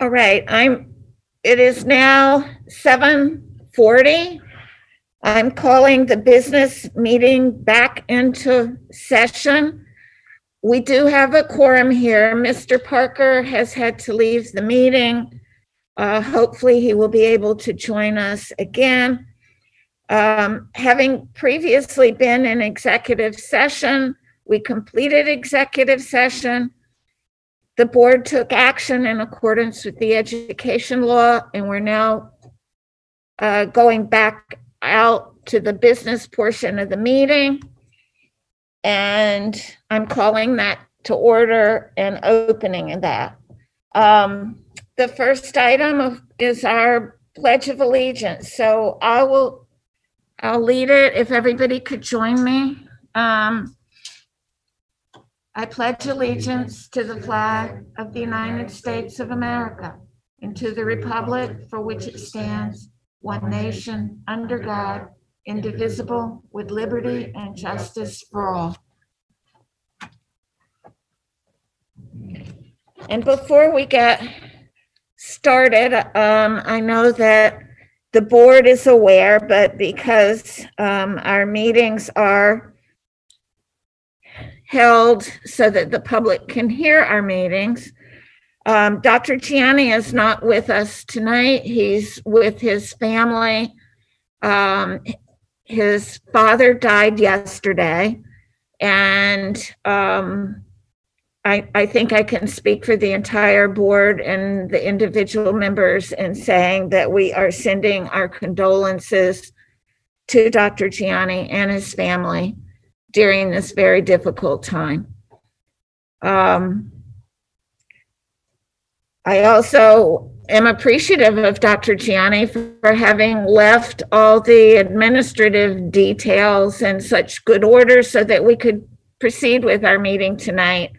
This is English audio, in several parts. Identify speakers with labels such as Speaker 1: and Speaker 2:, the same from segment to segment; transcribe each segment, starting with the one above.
Speaker 1: All right, it is now 7:40. I'm calling the business meeting back into session. We do have a quorum here. Mr. Parker has had to leave the meeting. Hopefully he will be able to join us again. Having previously been in executive session, we completed executive session. The board took action in accordance with the education law, and we're now going back out to the business portion of the meeting. And I'm calling that to order and opening that. The first item is our Pledge of Allegiance. So I'll lead it if everybody could join me. I pledge allegiance to the flag of the United States of America and to the republic for which it stands, one nation, under God, indivisible, with liberty and justice for all. And before we get started, I know that the board is aware, but because our meetings are held so that the public can hear our meetings, Dr. Gianni is not with us tonight. He's with his family. His father died yesterday, and I think I can speak for the entire board and the individual members in saying that we are sending our condolences to Dr. Gianni and his family during this very difficult time. I also am appreciative of Dr. Gianni for having left all the administrative details in such good order so that we could proceed with our meeting tonight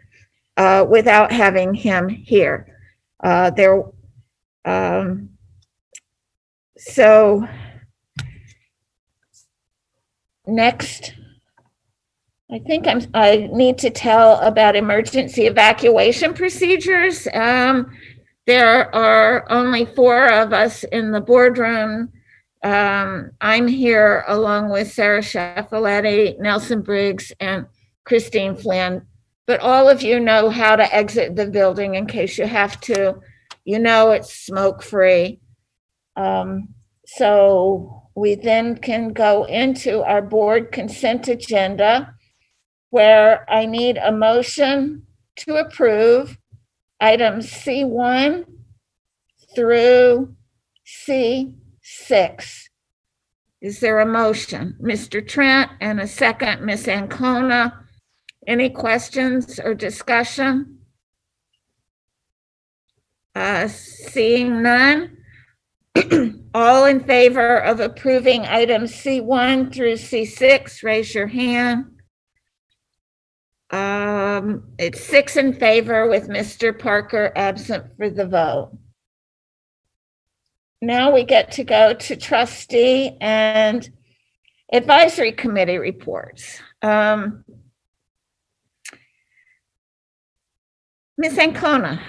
Speaker 1: without having him here. So next, I think I need to tell about emergency evacuation procedures. There are only 4 of us in the boardroom. I'm here along with Sarah Schiaffoletti, Nelson Briggs, and Christine Flynn. But all of you know how to exit the building in case you have to. You know it's smoke-free. So we then can go into our board consent agenda, where I need a motion to approve items C1 through C6. Is there a motion? Mr. Trent, and a second, Ms. Ancona. Any questions or discussion? Seeing none. All in favor of approving items C1 through C6, raise your hand. It's 6 in favor with Mr. Parker absent for the vote. Now we get to go to trustee and advisory committee reports. Ms. Ancona.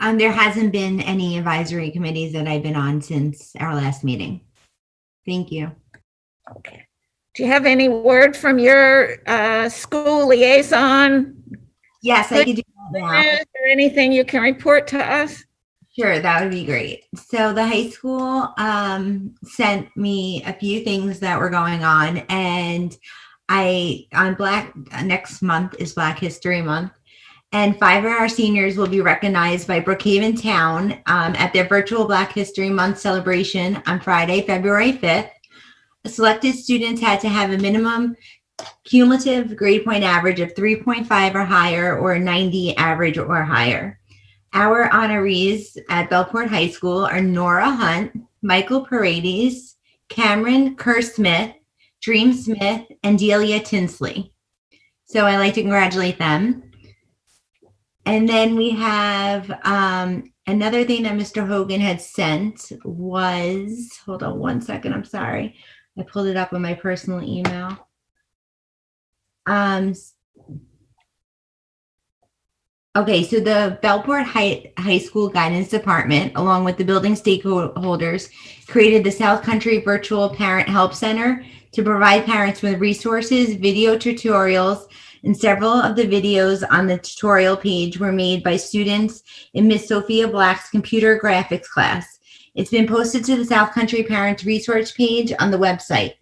Speaker 2: There hasn't been any advisory committees that I've been on since our last meeting. Thank you.
Speaker 1: Okay. Do you have any word from your school liaison?
Speaker 2: Yes, I could do that now.
Speaker 1: Or anything you can report to us?
Speaker 2: Sure, that would be great. So the high school sent me a few things that were going on, and next month is Black History Month, and 5 of our seniors will be recognized by Brookhaven Town at their virtual Black History Month celebration on Friday, February 5th. Selected students had to have a minimum cumulative grade point average of 3.5 or higher, or 90 average or higher. Our honorees at Bellport High School are Nora Hunt, Michael Paredes, Cameron Kerr-Smith, Dream Smith, and Delia Tinsley. So I'd like to congratulate them. And then we have another thing that Mr. Hogan had sent was, hold on one second, I'm sorry. I pulled it up on my personal email. Okay, so the Bellport High School Guidance Department, along with the building stakeholders, created the South Country Virtual Parent Help Center to provide parents with resources, video tutorials, and several of the videos on the tutorial page were made by students in Miss Sophia Black's computer graphics class. It's been posted to the South Country Parents Resource page on the website,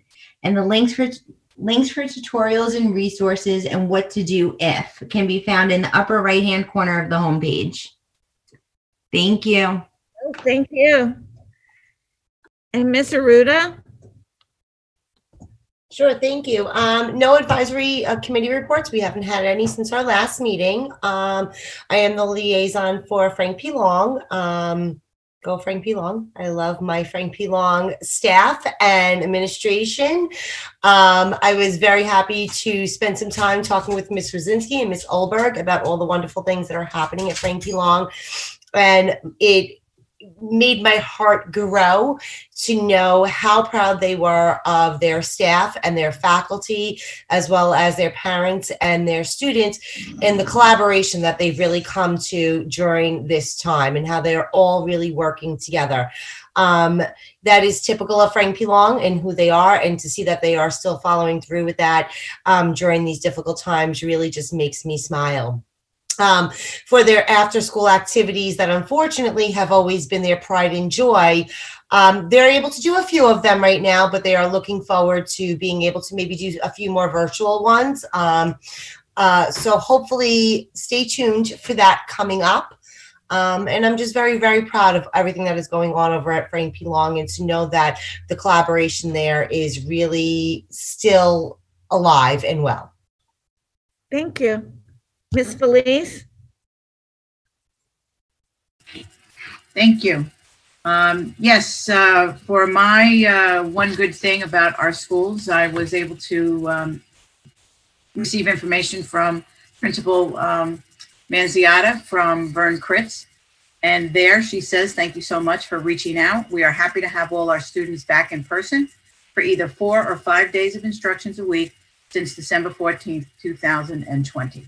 Speaker 2: and the links for tutorials and resources and what to do if can be found in the upper right-hand corner of the homepage. Thank you.
Speaker 1: Oh, thank you. And Ms. Aruda?
Speaker 3: Sure, thank you. No advisory committee reports. We haven't had any since our last meeting. I am the liaison for Frank P. Long. Go Frank P. Long. I love my Frank P. Long staff and administration. I was very happy to spend some time talking with Ms. Rosinski and Ms. Olberg about all the wonderful things that are happening at Frank P. Long. And it made my heart grow to know how proud they were of their staff and their faculty, as well as their parents and their students, and the collaboration that they've really come to during this time and how they're all really working together. That is typical of Frank P. Long and who they are, and to see that they are still following through with that during these difficult times really just makes me smile. For their after school activities that unfortunately have always been their pride and joy. They're able to do a few of them right now, but they are looking forward to being able to maybe do a few more virtual ones. So hopefully stay tuned for that coming up. And I'm just very, very proud of everything that is going on over at Frank P. Long, and to know that the collaboration there is really still alive and well.
Speaker 1: Thank you. Ms. Felice?
Speaker 4: Thank you. Yes, for my one good thing about our schools, I was able to receive information from Principal Manziata from Vern Kritz. And there she says, thank you so much for reaching out. We are happy to have all our students back in person for either 4 or 5 days of instructions a week since December 14th, 2020.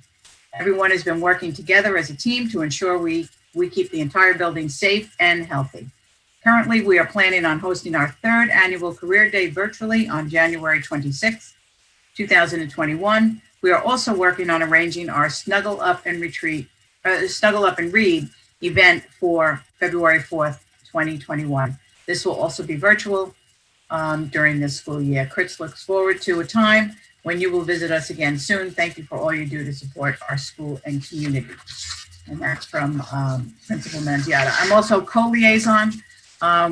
Speaker 4: Everyone has been working together as a team to ensure we keep the entire building safe and healthy. Currently, we are planning on hosting our 3rd annual Career Day virtually on January 26th, 2021. We are also working on arranging our Snuggle Up and Read event for February 4th, 2021. This will also be virtual during this school year. Kritz looks forward to a time when you will visit us again soon. Thank you for all you do to support our school and community. And that's from Principal Manziata. I'm also co-liaison.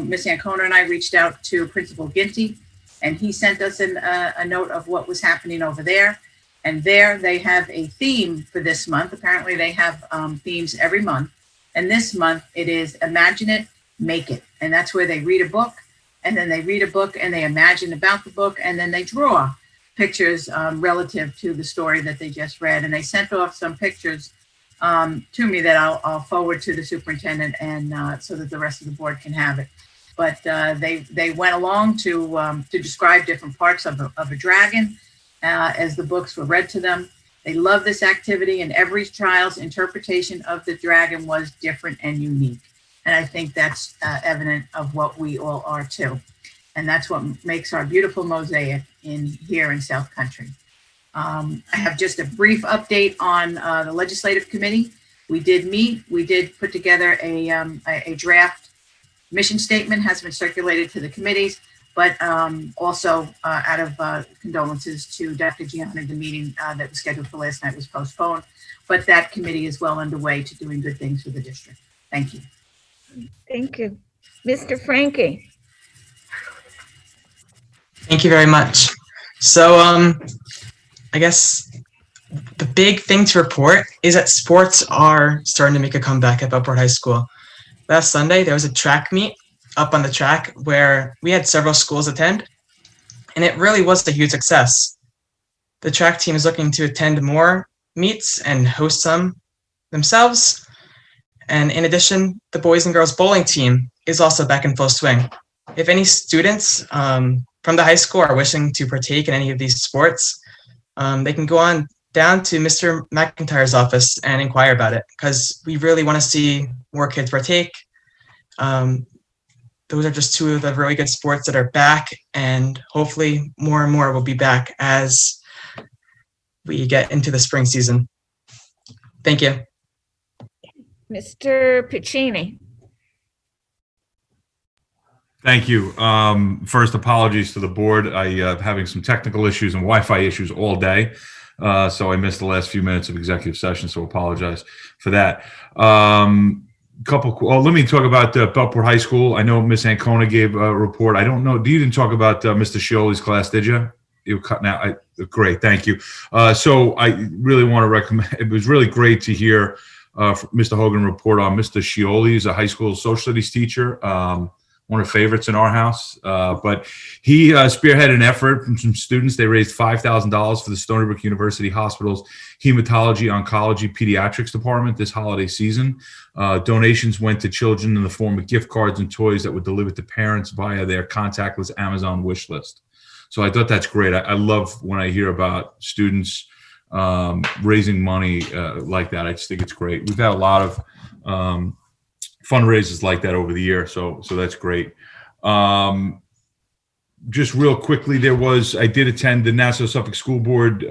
Speaker 4: Ms. Ancona and I reached out to Principal Ginty, and he sent us a note of what was happening over there. And there they have a theme for this month. Apparently they have themes every month. And this month it is Imagine It, Make It. And that's where they read a book, and then they read a book and they imagine about the book, and then they draw pictures relative to the story that they just read. And they sent off some pictures to me that I'll forward to the superintendent, and so that the rest of the board can have it. But they went along to describe different parts of a dragon as the books were read to them. They love this activity, and every child's interpretation of the dragon was different and unique. And I think that's evident of what we all are too. And that's what makes our beautiful mosaic here in South Country. I have just a brief update on the legislative committee. We did meet. We did put together a draft mission statement, has been circulated to the committees, but also out of condolences to Dr. Gianna, the meeting that was scheduled for last night was postponed. But that committee is well underway to doing good things for the district. Thank you.
Speaker 1: Thank you. Mr. Frankie?
Speaker 5: Thank you very much. So I guess the big thing to report is that sports are starting to make a comeback at Bellport High School. Last Sunday, there was a track meet up on the track where we had several schools attend, and it really was a huge success. The track team is looking to attend more meets and host some themselves. And in addition, the boys and girls bowling team is also back in full swing. If any students from the high school are wishing to partake in any of these sports, they can go on down to Mr. McIntyre's office and inquire about it, because we really want to see more kids partake. Those are just two of the really good sports that are back, and hopefully more and more will be back as we get into the spring season. Thank you.
Speaker 1: Mr. Puccini.
Speaker 6: Thank you. First, apologies to the board. I having some technical issues and Wi-Fi issues all day, so I missed the last few minutes of executive session. So apologize for that. Let me talk about Bellport High School. I know Miss Ancona gave a report. I don't know. You didn't talk about Mr. Scioli's class, did you? You were cutting out. Great, thank you. So I really want to recommend. It was really great to hear Mr. Hogan report on Mr. Scioli. He's a high school social studies teacher. One of the favorites in our house, but he spearheaded an effort from some students. They raised $5,000 for the Stony Brook University Hospital's Hematology, Oncology, Pediatrics Department this holiday season. Donations went to children in the form of gift cards and toys that were delivered to parents via their contactless Amazon wish list. So I thought that's great. I love when I hear about students raising money like that. I just think it's great. We've had a lot of fundraisers like that over the year, so that's great. Just real quickly, I did attend the Nassau Suffolk School Board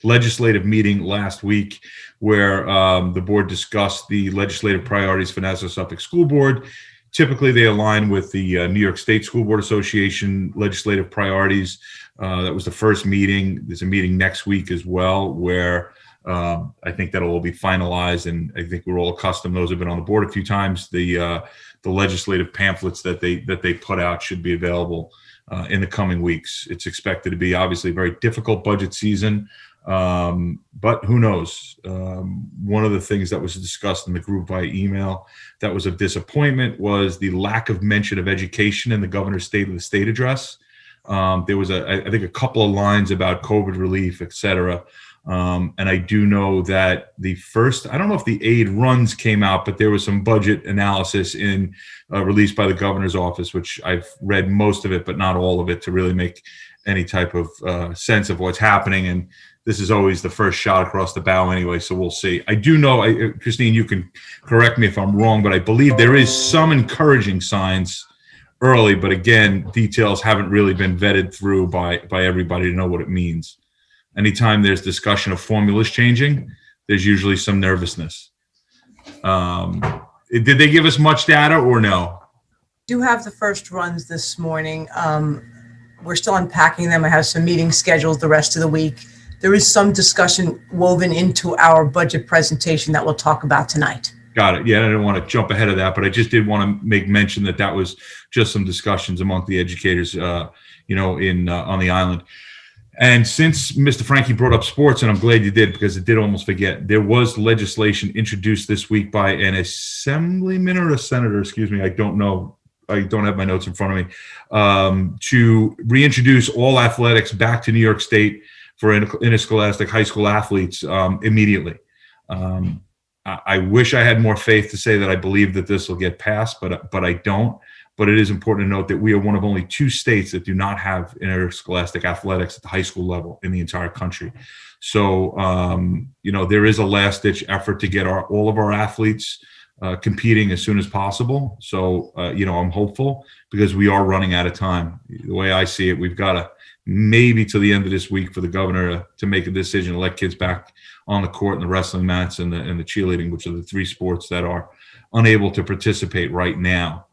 Speaker 6: legislative meeting last week, where the board discussed the legislative priorities for Nassau Suffolk School Board. Typically, they align with the New York State School Board Association legislative priorities. That was the first meeting. There's a meeting next week as well, where I think that'll all be finalized, and I think we're all accustomed. Those have been on the board a few times. The legislative pamphlets that they put out should be available in the coming weeks. It's expected to be obviously a very difficult budget season, but who knows? One of the things that was discussed in the group by email that was a disappointment was the lack of mention of education in the governor's State of the State address. There was I think a couple of lines about COVID relief, et cetera. And I do know that I don't know if the aid runs came out, but there was some budget analysis released by the governor's office, which I've read most of it, but not all of it, to really make any type of sense of what's happening. And this is always the first shot across the bow anyway, so we'll see. I do know, Christine, you can correct me if I'm wrong, but I believe there is some encouraging signs early, but again, details haven't really been vetted through by everybody to know what it means. Anytime there's discussion of formulas changing, there's usually some nervousness. Did they give us much data or no?
Speaker 7: Do have the first runs this morning. We're still unpacking them. I have some meetings scheduled the rest of the week. There is some discussion woven into our budget presentation that we'll talk about tonight.
Speaker 6: Got it. Yeah, I don't want to jump ahead of that, but I just did want to make mention that was just some discussions among the educators, on the island. And since Mr. Frankie brought up sports, and I'm glad you did, because it did almost forget, there was legislation introduced this week by an assemblyman or a senator, excuse me, I don't know, I don't have my notes in front of me, to reintroduce all athletics back to New York State for interscholastic high school athletes immediately. I wish I had more faith to say that I believe that this will get passed, but I don't. But it is important to note that we are one of only 2 states that do not have interscholastic athletics at the high school level in the entire country. So, there is a last-ditch effort to get all of our athletes competing as soon as possible. So, I'm hopeful, because we are running out of time. The way I see it, we've got to maybe to the end of this week for the governor to make a decision to let kids back on the court in the wrestling mats and the cheerleading, which are the 3 sports that are unable to participate right now.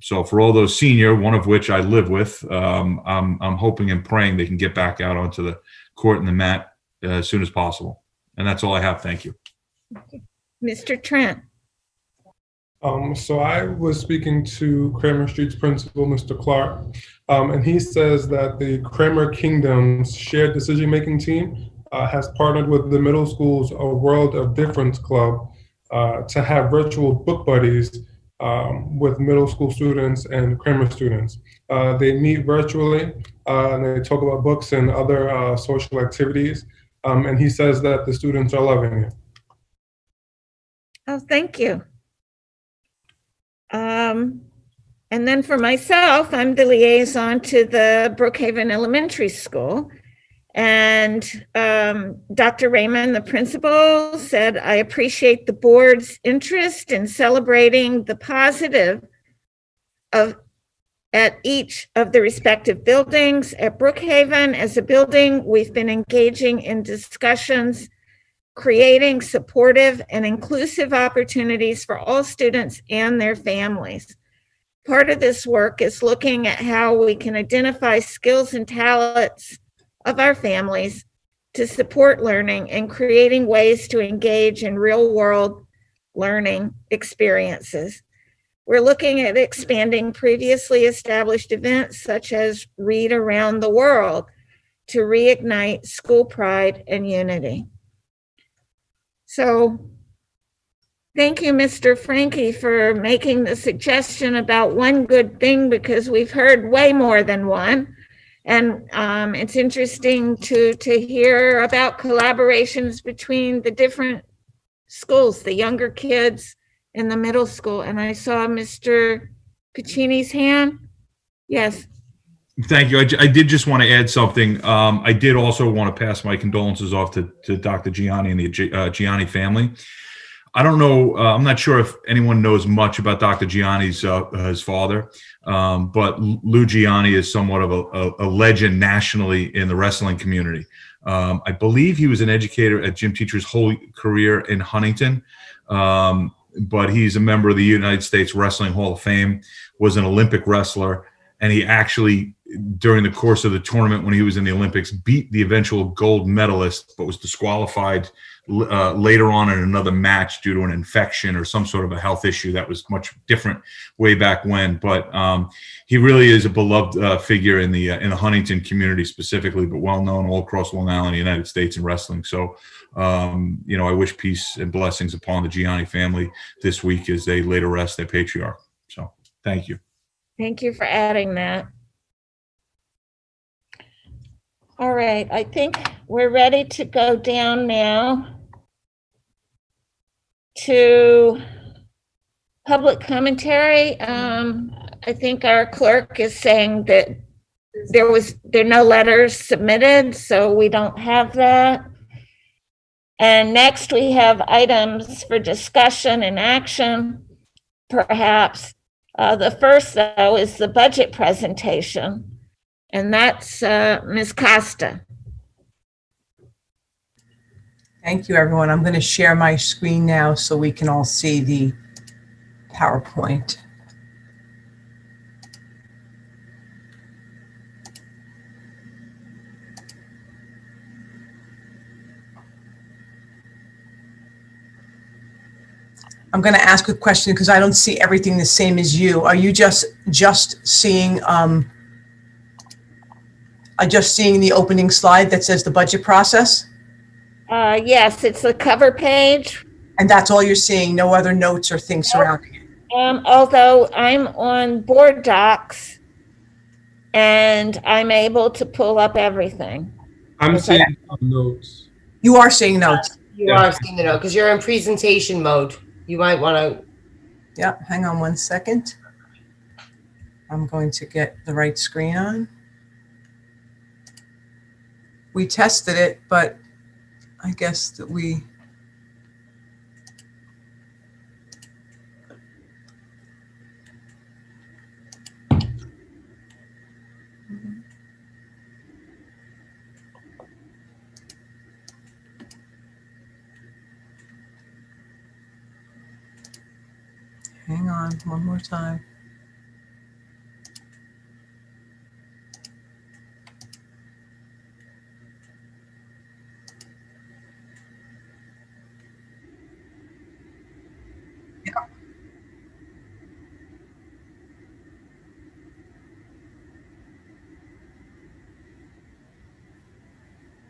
Speaker 6: So for all those senior, one of which I live with, I'm hoping and praying they can get back out onto the court and the mat as soon as possible. And that's all I have. Thank you.
Speaker 1: Mr. Trent.
Speaker 8: So I was speaking to Cramer Street's principal, Mr. Clark, and he says that the Cramer Kingdom's shared decision-making team has partnered with the middle school's A World of Difference Club to have virtual book buddies with middle school students and Cramer students. They meet virtually and they talk about books and other social activities. And he says that the students are loving it.
Speaker 1: Oh, thank you. And then for myself, I'm the liaison to the Brookhaven Elementary School. And Dr. Raymond, the principal, said, I appreciate the board's interest in celebrating the positive at each of the respective buildings. At Brookhaven, as a building, we've been engaging in discussions, creating supportive and inclusive opportunities for all students and their families. Part of this work is looking at how we can identify skills and talents of our families to support learning and creating ways to engage in real-world learning experiences. We're looking at expanding previously established events such as Read Around the World to reignite school pride and unity. So thank you, Mr. Frankie, for making the suggestion about one good thing, because we've heard way more than one. And it's interesting to hear about collaborations between the different schools, the younger kids in the middle school. And I saw Mr. Piccini's hand. Yes.
Speaker 6: Thank you. I did just want to add something. I did also want to pass my condolences off to Dr. Gianni and the Gianni family. I don't know. I'm not sure if anyone knows much about Dr. Gianni's his father, but Lou Gianni is somewhat of a legend nationally in the wrestling community. I believe he was an educator at gym teacher's whole career in Huntington, but he's a member of the United States Wrestling Hall of Fame, was an Olympic wrestler, and he actually, during the course of the tournament when he was in the Olympics, beat the eventual gold medalist, but was disqualified later on in another match due to an infection or some sort of a health issue that was much different way back when. But he really is a beloved figure in the Huntington community specifically, but well known all across Long Island, the United States, in wrestling. So, I wish peace and blessings upon the Gianni family this week as they lay to rest their patriarch. So, thank you.
Speaker 1: Thank you for adding that. All right, I think we're ready to go down now to public commentary. I think our clerk is saying that there are no letters submitted, so we don't have that. And next we have items for discussion and action, perhaps. The first, though, is the budget presentation, and that's Ms. Costa.
Speaker 7: Thank you, everyone. I'm going to share my screen now so we can all see the PowerPoint. I'm going to ask a question because I don't see everything the same as you. Are you just seeing seeing the opening slide that says the budget process?
Speaker 1: Yes, it's the cover page.
Speaker 7: And that's all you're seeing, no other notes or things surrounding it?
Speaker 1: Although I'm on board docs and I'm able to pull up everything.
Speaker 8: I'm seeing notes.
Speaker 7: You are seeing notes?
Speaker 3: You are seeing the note because you're in presentation mode. You might want to.
Speaker 7: Yeah, hang on one second. I'm going to get the right screen on. We tested it, but I guess that we. Hang on one more time. Yeah.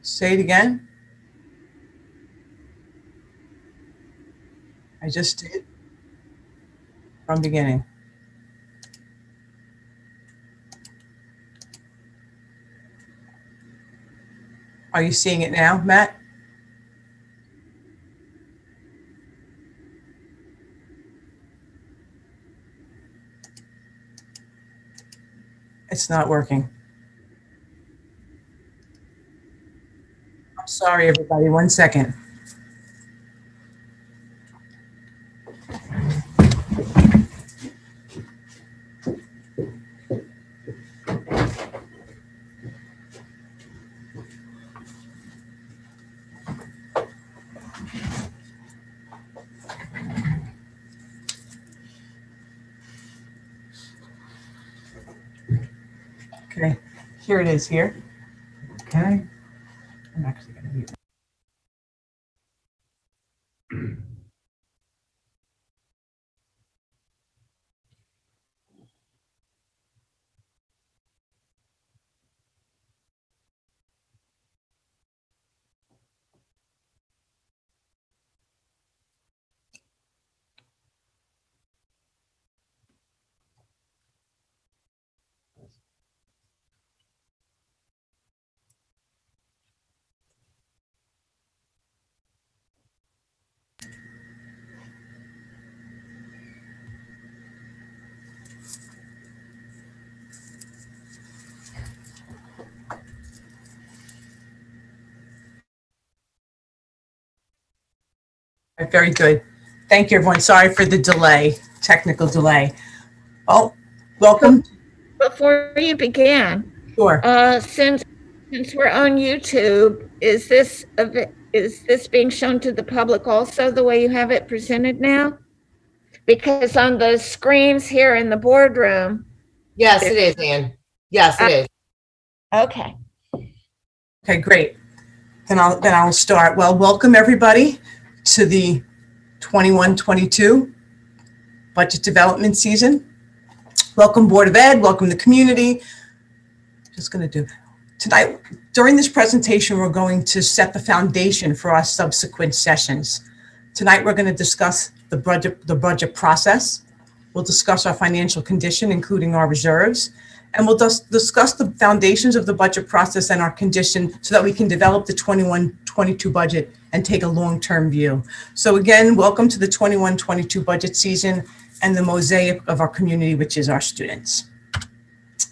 Speaker 7: Say it again. I just did. From beginning. Are you seeing it now, Matt? It's not working. I'm sorry, everybody. 1 second. Okay, here it is here. Okay. I'm actually going to mute. Very good. Thank you, everyone. Sorry for the delay, technical delay. Oh, welcome.
Speaker 1: Before you begin,
Speaker 7: Sure.
Speaker 1: since we're on YouTube, is this being shown to the public also the way you have it presented now? Because on the screens here in the boardroom.
Speaker 3: Yes, it is, Ann. Yes, it is.
Speaker 1: Okay.
Speaker 7: Okay, great. Then I'll start. Well, welcome everybody to the 21-22 budget development season. Welcome Board of Ed, welcome the community. Just going to do tonight, during this presentation, we're going to set the foundation for our subsequent sessions. Tonight, we're going to discuss the budget process. We'll discuss our financial condition, including our reserves, and we'll discuss the foundations of the budget process and our condition so that we can develop the 21-22 budget and take a long-term view. So again, welcome to the 21-22 budget season and the mosaic of our community, which is our students.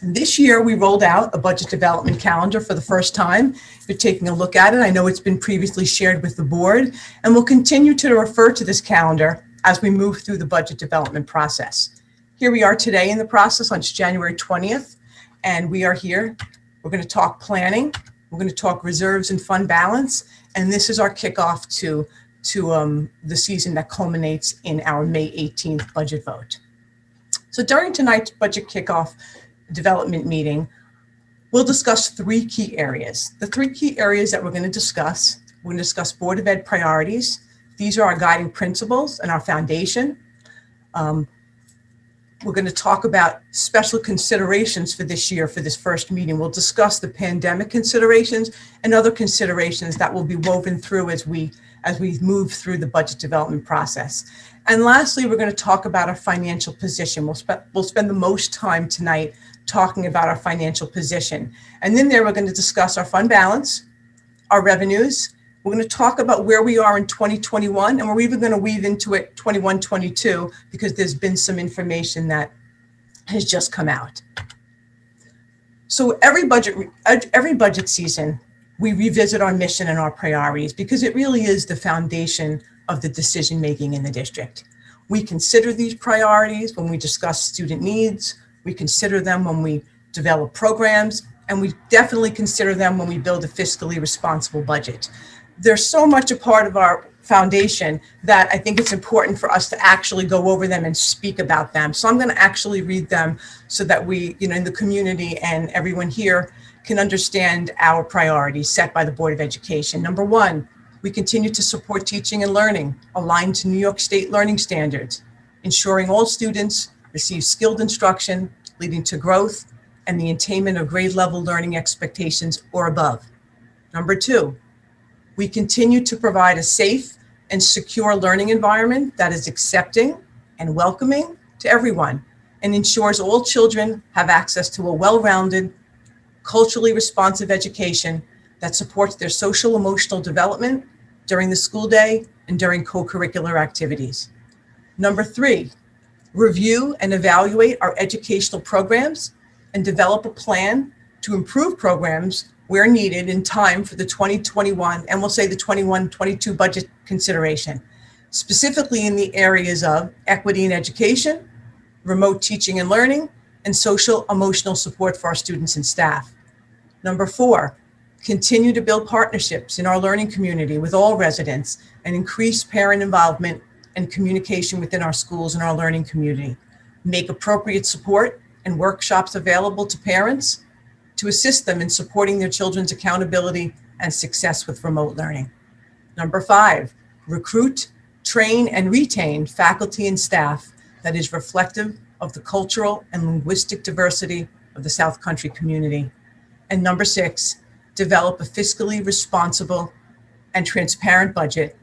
Speaker 7: This year, we rolled out a budget development calendar for the first time. You're taking a look at it. I know it's been previously shared with the board, and we'll continue to refer to this calendar as we move through the budget development process. Here we are today in the process on January 20th, and we are here. We're going to talk planning. We're going to talk reserves and fund balance, and this is our kickoff to the season that culminates in our May 18th budget vote. So during tonight's budget kickoff development meeting, we'll discuss three key areas. The three key areas that we're going to discuss Board of Ed priorities. These are our guiding principles and our foundation. We're going to talk about special considerations for this year, for this first meeting. We'll discuss the pandemic considerations and other considerations that will be woven through as we move through the budget development process. And lastly, we're going to talk about our financial position. We'll spend the most time tonight talking about our financial position. And then we're going to discuss our fund balance, our revenues. We're going to talk about where we are in 2021, and we're even going to weave into it 21-22 because there's been some information that has just come out. So every budget season, we revisit our mission and our priorities because it really is the foundation of the decision making in the district. We consider these priorities when we discuss student needs. We consider them when we develop programs, and we definitely consider them when we build a fiscally responsible budget. They're so much a part of our foundation that I think it's important for us to actually go over them and speak about them. So I'm going to actually read them so that we, in the community and everyone here can understand our priorities set by the Board of Education. Number one, we continue to support teaching and learning aligned to New York State learning standards, ensuring all students receive skilled instruction, leading to growth and the attainment of grade level learning expectations or above. Number two, we continue to provide a safe and secure learning environment that is accepting and welcoming to everyone and ensures all children have access to a well-rounded, culturally responsive education that supports their social emotional development during the school day and during co-curricular activities. Number three, review and evaluate our educational programs and develop a plan to improve programs where needed in time for the 2021, and we'll say the 21-22 budget consideration, specifically in the areas of equity in education, remote teaching and learning, and social emotional support for our students and staff. Number 4, continue to build partnerships in our learning community with all residents and increase parent involvement and communication within our schools and our learning community. Make appropriate support and workshops available to parents to assist them in supporting their children's accountability and success with remote learning. Number 5, recruit, train, and retain faculty and staff that is reflective of the cultural and linguistic diversity of the South Country community. And number 6, develop a fiscally responsible and transparent budget,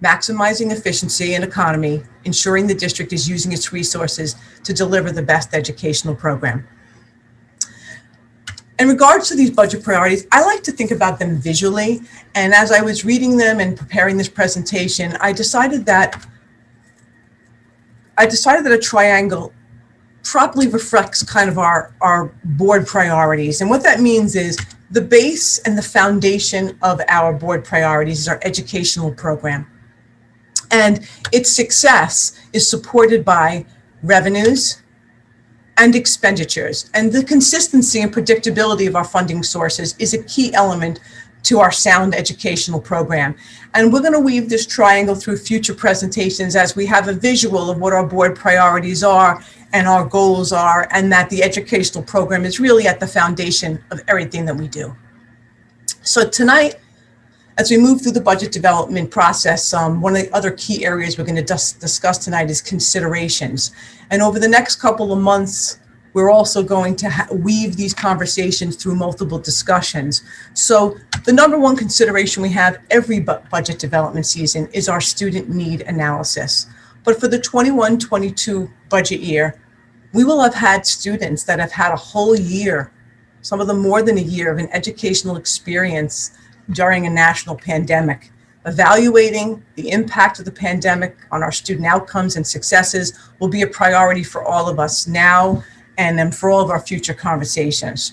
Speaker 7: maximizing efficiency and economy, ensuring the district is using its resources to deliver the best educational program. In regards to these budget priorities, I like to think about them visually. And as I was reading them and preparing this presentation, I decided that a triangle properly reflects kind of our board priorities. And what that means is the base and the foundation of our board priorities is our educational program. And its success is supported by revenues and expenditures. And the consistency and predictability of our funding sources is a key element to our sound educational program. And we're going to weave this triangle through future presentations as we have a visual of what our board priorities are and our goals are, and that the educational program is really at the foundation of everything that we do. So tonight, as we move through the budget development process, one of the other key areas we're going to discuss tonight is considerations. And over the next couple of months, we're also going to weave these conversations through multiple discussions. So the number one consideration we have every budget development season is our student need analysis. But for the 21-22 budget year, we will have had students that have had a whole year, some of them more than a year, of an educational experience during a national pandemic. Evaluating the impact of the pandemic on our student outcomes and successes will be a priority for all of us now and then for all of our future conversations.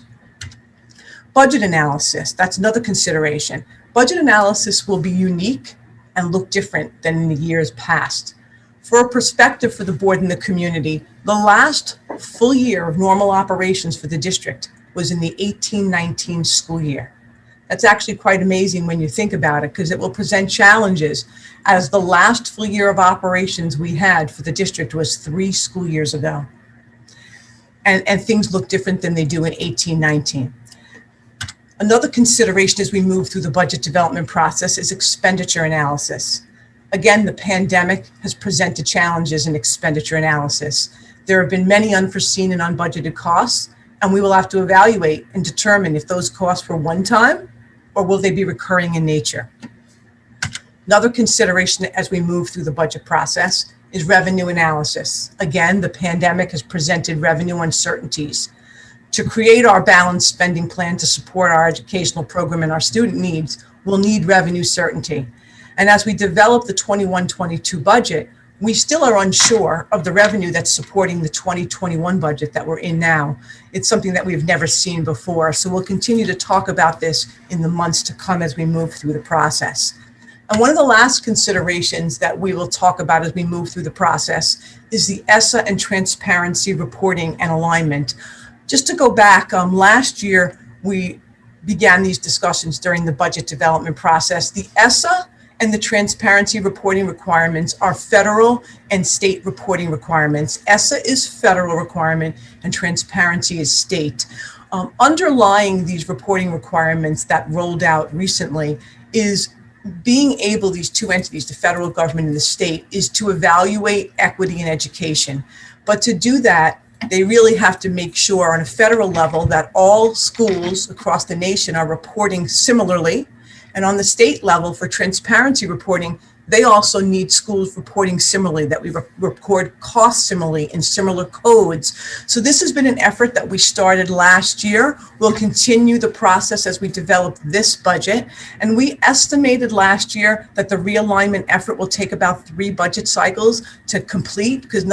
Speaker 7: Budget analysis, that's another consideration. Budget analysis will be unique and look different than in the years past. For a perspective for the board and the community, the last full year of normal operations for the district was in the 18-19 school year. That's actually quite amazing when you think about it, because it will present challenges, as the last full year of operations we had for the district was 3 school years ago. And things look different than they do in 18-19. Another consideration as we move through the budget development process is expenditure analysis. Again, the pandemic has presented challenges in expenditure analysis. There have been many unforeseen and unbudgeted costs, and we will have to evaluate and determine if those costs were one-time or will they be recurring in nature. Another consideration as we move through the budget process is revenue analysis. Again, the pandemic has presented revenue uncertainties. To create our balanced spending plan to support our educational program and our student needs, we'll need revenue certainty. And as we develop the 21-22 budget, we still are unsure of the revenue that's supporting the 2021 budget that we're in now. It's something that we've never seen before. So we'll continue to talk about this in the months to come as we move through the process. And one of the last considerations that we will talk about as we move through the process is the ESSA and transparency reporting and alignment. Just to go back, last year we began these discussions during the budget development process. The ESSA and the transparency reporting requirements are federal and state reporting requirements. ESSA is federal requirement and transparency is state. Underlying these reporting requirements that rolled out recently is being able, these two entities, the federal government and the state, is to evaluate equity in education. But to do that, they really have to make sure on a federal level that all schools across the nation are reporting similarly. And on the state level for transparency reporting, they also need schools reporting similarly, that we record costs similarly in similar codes. So this has been an effort that we started last year. We'll continue the process as we develop this budget. And we estimated last year that the realignment effort will take about 3 budget cycles to complete, because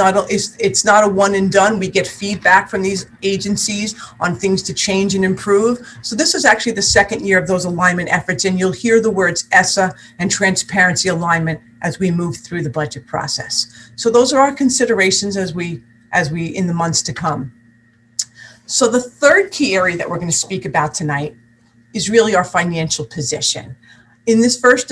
Speaker 7: it's not a one and done. We get feedback from these agencies on things to change and improve. So this is actually the second year of those alignment efforts, and you'll hear the words ESSA and transparency alignment as we move through the budget process. So those are our considerations as we in the months to come. So the third key area that we're going to speak about tonight is really our financial position. In this first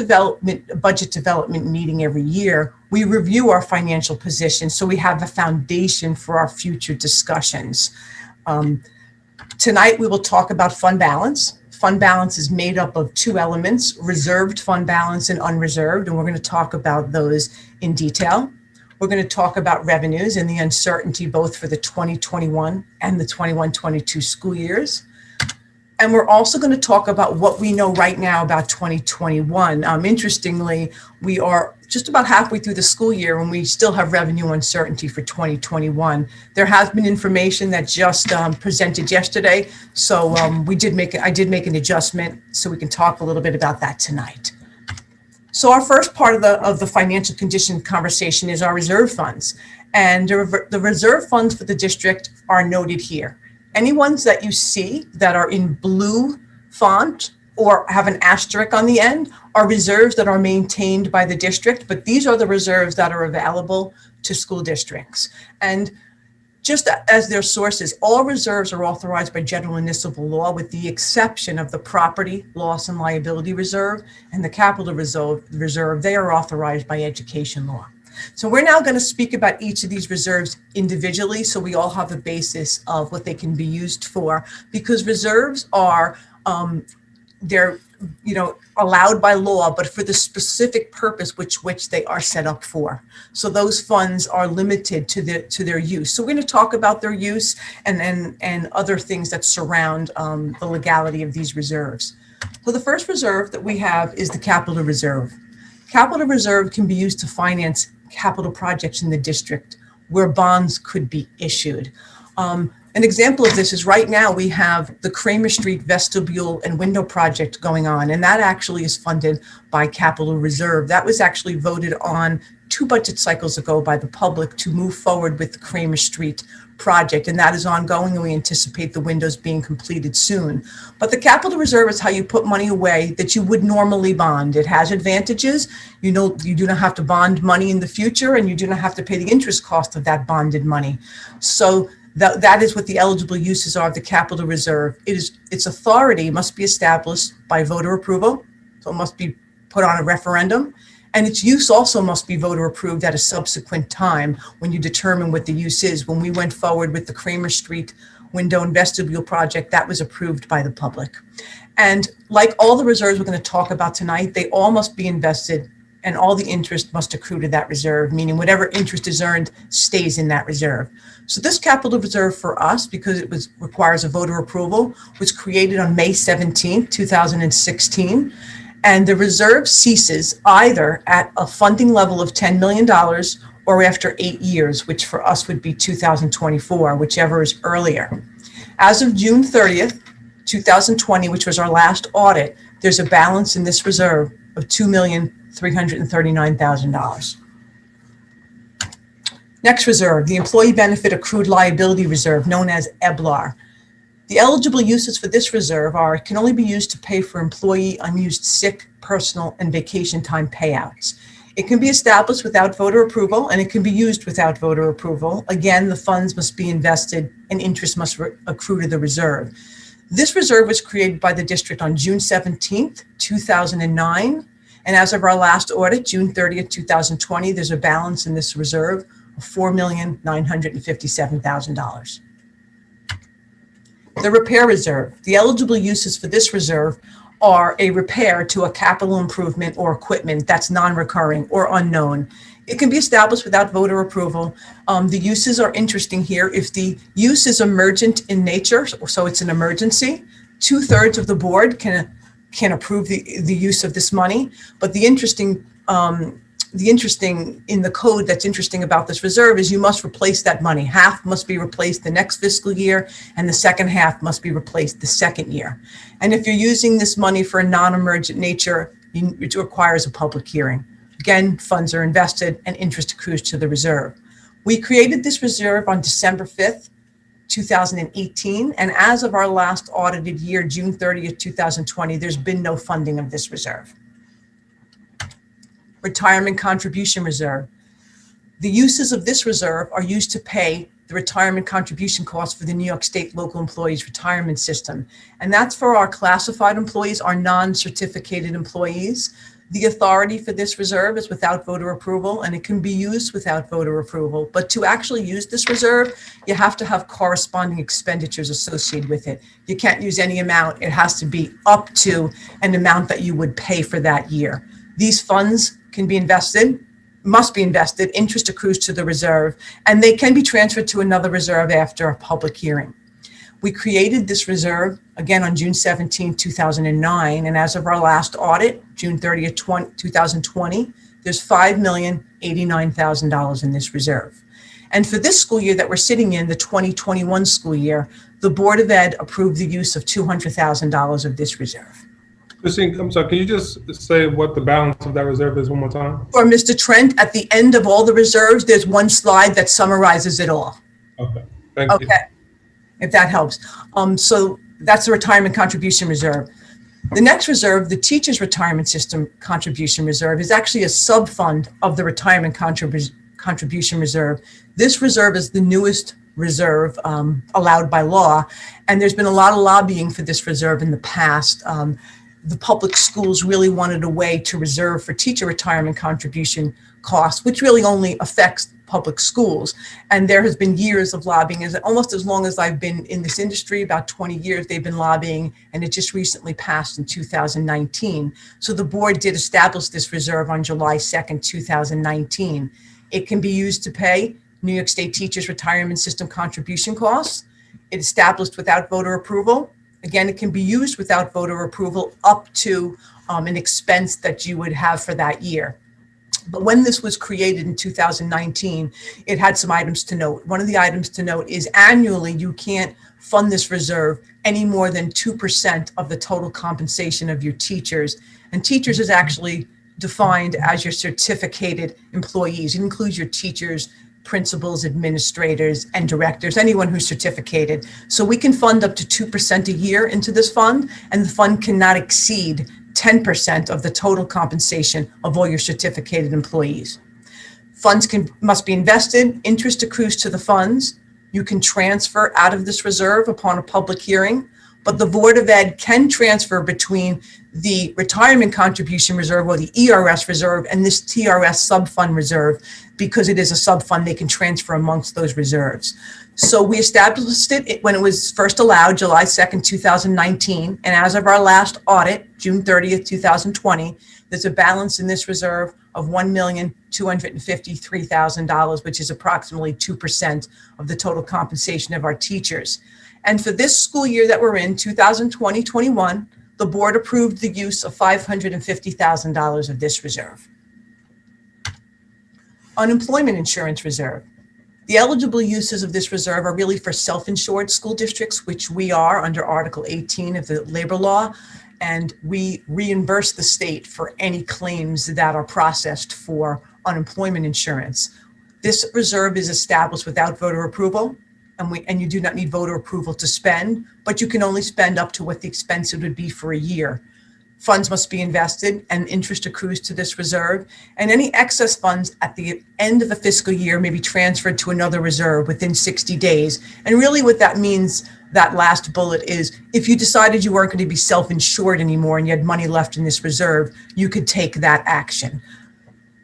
Speaker 7: budget development meeting every year, we review our financial position so we have a foundation for our future discussions. Tonight we will talk about fund balance. Fund balance is made up of 2 elements, reserved fund balance and unreserved, and we're going to talk about those in detail. We're going to talk about revenues and the uncertainty both for the 2021 and the 21-22 school years. And we're also going to talk about what we know right now about 2021. Interestingly, we are just about halfway through the school year and we still have revenue uncertainty for 2021. There has been information that just presented yesterday, so I did make an adjustment so we can talk a little bit about that tonight. So our first part of the financial condition conversation is our reserve funds, and the reserve funds for the district are noted here. Any ones that you see that are in blue font or have an asterisk on the end are reserves that are maintained by the district, but these are the reserves that are available to school districts. And just as their sources, all reserves are authorized by general municipal law with the exception of the property loss and liability reserve and the capital reserve. They are authorized by education law. So we're now going to speak about each of these reserves individually so we all have a basis of what they can be used for, because reserves are, they're allowed by law, but for the specific purpose which they are set up for. So those funds are limited to their use. So we're going to talk about their use and other things that surround the legality of these reserves. So the first reserve that we have is the capital reserve. Capital reserve can be used to finance capital projects in the district where bonds could be issued. An example of this is right now we have the Kramer Street vestibule and window project going on, and that actually is funded by capital reserve. That was actually voted on 2 budget cycles ago by the public to move forward with the Kramer Street project, and that is ongoing, and we anticipate the windows being completed soon. But the capital reserve is how you put money away that you would normally bond. It has advantages. You do not have to bond money in the future, and you do not have to pay the interest cost of that bonded money. So that is what the eligible uses are of the capital reserve. Its authority must be established by voter approval, so it must be put on a referendum. And its use also must be voter approved at a subsequent time when you determine what the use is. When we went forward with the Kramer Street window and vestibule project, that was approved by the public. And like all the reserves we're going to talk about tonight, they all must be invested and all the interest must accrue to that reserve, meaning whatever interest is earned stays in that reserve. So this capital reserve for us, because it requires a voter approval, was created on May 17, 2016. And the reserve ceases either at a funding level of $10 million or after 8 years, which for us would be 2024, whichever is earlier. As of June 30th, 2020, which was our last audit, there's a balance in this reserve of $2,339,000. Next reserve, the Employee Benefit Accrued Liability Reserve, known as EBLAR. The eligible uses for this reserve it can only be used to pay for employee unused sick, personal, and vacation time payouts. It can be established without voter approval, and it can be used without voter approval. Again, the funds must be invested and interest must accrue to the reserve. This reserve was created by the district on June 17th, 2009. And as of our last audit, June 30th, 2020, there's a balance in this reserve of $4,957,000. The repair reserve. The eligible uses for this reserve are a repair to a capital improvement or equipment that's non-recurring or unknown. It can be established without voter approval. The uses are interesting here. If the use is emergent in nature, so it's an emergency, 2/3 of the board can approve the use of this money. But the interesting in the code that's interesting about this reserve is you must replace that money. Half must be replaced the next fiscal year, and the second half must be replaced the second year. And if you're using this money for a non-emergent nature, it requires a public hearing. Again, funds are invested and interest accrues to the reserve. We created this reserve on December 5th, 2018, and as of our last audited year, June 30th, 2020, there's been no funding of this reserve. Retirement contribution reserve. The uses of this reserve are used to pay the retirement contribution costs for the New York State Local Employees Retirement System. And that's for our classified employees, our non-certificated employees. The authority for this reserve is without voter approval, and it can be used without voter approval. But to actually use this reserve, you have to have corresponding expenditures associated with it. You can't use any amount. It has to be up to an amount that you would pay for that year. These funds can be invested, must be invested, interest accrues to the reserve, and they can be transferred to another reserve after a public hearing. We created this reserve again on June 17, 2009, and as of our last audit, June 30th, 2020, there's $5,089,000 in this reserve. And for this school year that we're sitting in, the 2021 school year, the Board of Ed approved the use of $200,000 of this reserve.
Speaker 8: Christine, I'm sorry, can you just say what the balance of that reserve is one more time?
Speaker 7: For Mr. Trent, at the end of all the reserves, there's one slide that summarizes it all.
Speaker 8: Okay, thank you.
Speaker 7: Okay, if that helps. So that's the retirement contribution reserve. The next reserve, the Teachers Retirement System Contribution Reserve, is actually a sub-fund of the Retirement Contribution Reserve. This reserve is the newest reserve allowed by law, and there's been a lot of lobbying for this reserve in the past. The public schools really wanted a way to reserve for teacher retirement contribution costs, which really only affects public schools. And there has been years of lobbying. Almost as long as I've been in this industry, about 20 years, they've been lobbying, and it just recently passed in 2019. So the board did establish this reserve on July 2nd, 2019. It can be used to pay New York State Teachers Retirement System contribution costs. It's established without voter approval. Again, it can be used without voter approval up to an expense that you would have for that year. But when this was created in 2019, it had some items to note. One of the items to note is annually you can't fund this reserve any more than 2% of the total compensation of your teachers. And teachers is actually defined as your certificated employees. It includes your teachers, principals, administrators, and directors, anyone who's certificated. So we can fund up to 2% a year into this fund, and the fund cannot exceed 10% of the total compensation of all your certificated employees. Funds must be invested, interest accrues to the funds. You can transfer out of this reserve upon a public hearing, but the Board of Ed can transfer between the retirement contribution reserve or the ERS reserve and this TRS sub-fund reserve. Because it is a sub-fund, they can transfer amongst those reserves. So we established it when it was first allowed, July 2nd, 2019. And as of our last audit, June 30th, 2020, there's a balance in this reserve of $1,253,000, which is approximately 2% of the total compensation of our teachers. And for this school year that we're in, 2020-21, the board approved the use of $550,000 of this reserve. Unemployment insurance reserve. The eligible uses of this reserve are really for self-insured school districts, which we are under Article 18 of the labor law, and we reimburse the state for any claims that are processed for unemployment insurance. This reserve is established without voter approval, and you do not need voter approval to spend, but you can only spend up to what the expense would be for a year. Funds must be invested and interest accrues to this reserve, and any excess funds at the end of the fiscal year may be transferred to another reserve within 60 days. And really what that means, that last bullet, is if you decided you weren't going to be self-insured anymore and you had money left in this reserve, you could take that action.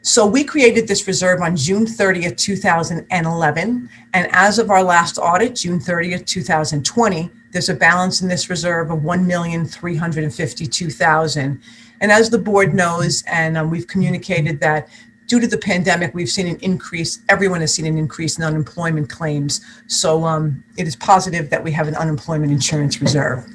Speaker 7: So we created this reserve on June 30th, 2011, and as of our last audit, June 30th, 2020, there's a balance in this reserve of $1,352,000. And as the board knows, and we've communicated that due to the pandemic, we've seen an increase, everyone has seen an increase in unemployment claims. So it is positive that we have an unemployment insurance reserve.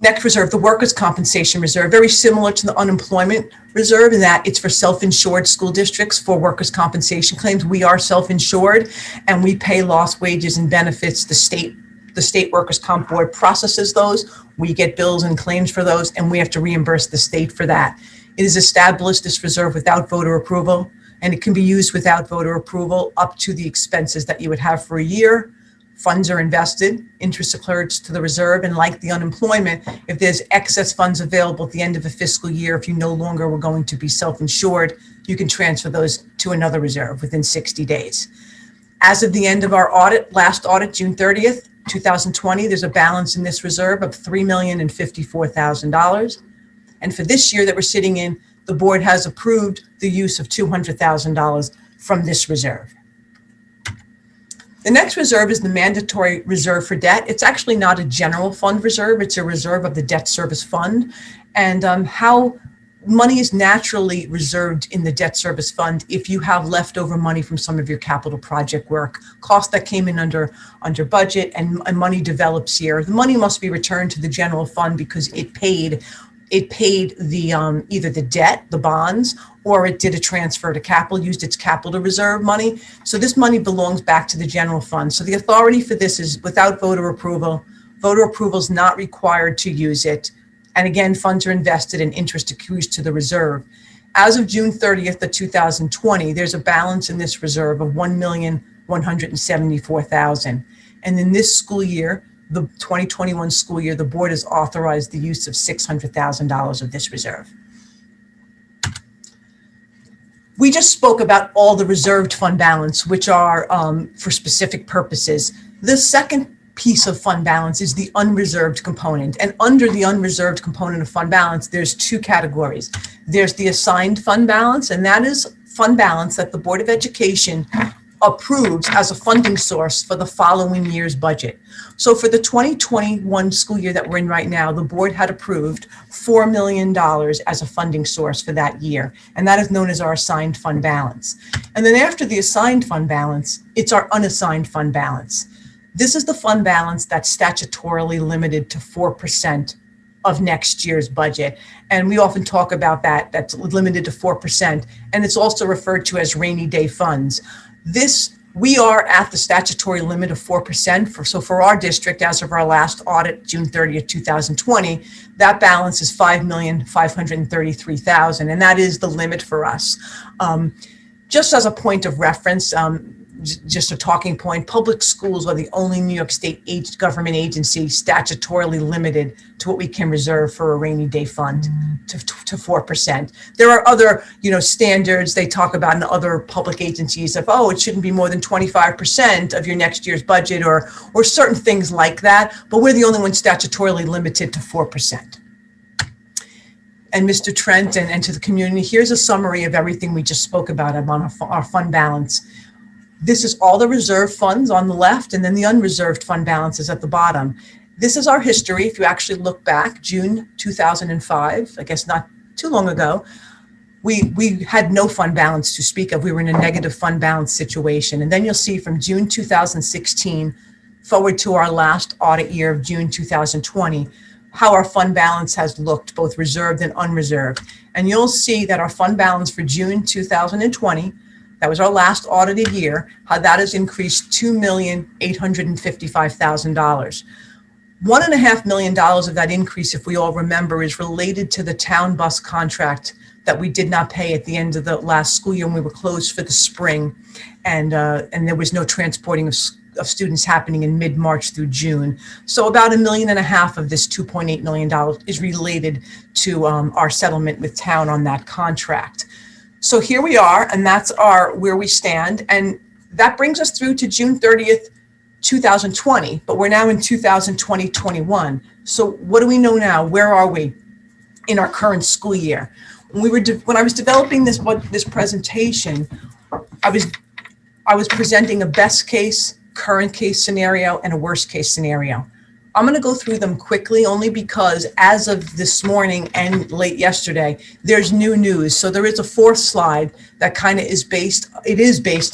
Speaker 7: Next reserve, the workers' compensation reserve, very similar to the unemployment reserve in that it's for self-insured school districts for workers' compensation claims. We are self-insured and we pay lost wages and benefits. The state workers' comp board processes those. We get bills and claims for those, and we have to reimburse the state for that. It is established, this reserve, without voter approval, and it can be used without voter approval up to the expenses that you would have for a year. Funds are invested, interest accrues to the reserve, and like the unemployment, if there's excess funds available at the end of a fiscal year, if you no longer were going to be self-insured, you can transfer those to another reserve within 60 days. As of the end of our audit, last audit, June 30th, 2020, there's a balance in this reserve of $3,054,000. And for this year that we're sitting in, the board has approved the use of $200,000 from this reserve. The next reserve is the mandatory reserve for debt. It's actually not a general fund reserve. It's a reserve of the debt service fund. And how money is naturally reserved in the debt service fund if you have leftover money from some of your capital project work, costs that came in under budget, and money develops here. The money must be returned to the general fund because it paid the either the debt, the bonds, or it did a transfer to capital, used its capital reserve money. So this money belongs back to the general fund. So the authority for this is without voter approval. Voter approval is not required to use it. And again, funds are invested and interest accrues to the reserve. As of June 30th of 2020, there's a balance in this reserve of $1,174,000. And in this school year, the 2021 school year, the board has authorized the use of $600,000 of this reserve. We just spoke about all the reserved fund balance, which are for specific purposes. The second piece of fund balance is the unreserved component. And under the unreserved component of fund balance, there's two categories. There's the assigned fund balance, and that is fund balance that the Board of Education approves as a funding source for the following year's budget. So for the 2021 school year that we're in right now, the board had approved $4 million as a funding source for that year. And that is known as our assigned fund balance. And then after the assigned fund balance, it's our unassigned fund balance. This is the fund balance that's statutorily limited to 4% of next year's budget. And we often talk about that, that's limited to 4%. And it's also referred to as rainy day funds. We are at the statutory limit of 4%. So for our district, as of our last audit, June 30th, 2020, that balance is $5,533,000, and that is the limit for us. Just as a point of reference, just a talking point, public schools are the only New York State government agency statutorily limited to what we can reserve for a rainy day fund to 4%. There are other, standards they talk about in other public agencies of, it shouldn't be more than 25% of your next year's budget or certain things like that. But we're the only one statutorily limited to 4%. And Mr. Trent and to the community, here's a summary of everything we just spoke about on our fund balance. This is all the reserve funds on the left, and then the unreserved fund balances at the bottom. This is our history. If you actually look back, June 2005, I guess not too long ago, we had no fund balance to speak of. We were in a negative fund balance situation. And then you'll see from June 2016 forward to our last audit year of June 2020, how our fund balance has looked, both reserved and unreserved. And you'll see that our fund balance for June 2020, that was our last audited year, how that has increased $2,855,000. $1.5 million of that increase, if we all remember, is related to the town bus contract that we did not pay at the end of the last school year when we were closed for the spring, and there was no transporting of students happening in mid-March through June. So about $1.5 million of this $2.8 million is related to our settlement with town on that contract. So here we are, and that's where we stand. And that brings us through to June 30th, 2020, but we're now in 2020-21. So what do we know now? Where are we in our current school year? When I was developing this presentation, I was presenting a best case, current case scenario, and a worst case scenario. I'm going to go through them quickly only because as of this morning and late yesterday, there's new news. So there is a fourth slide that kind of is based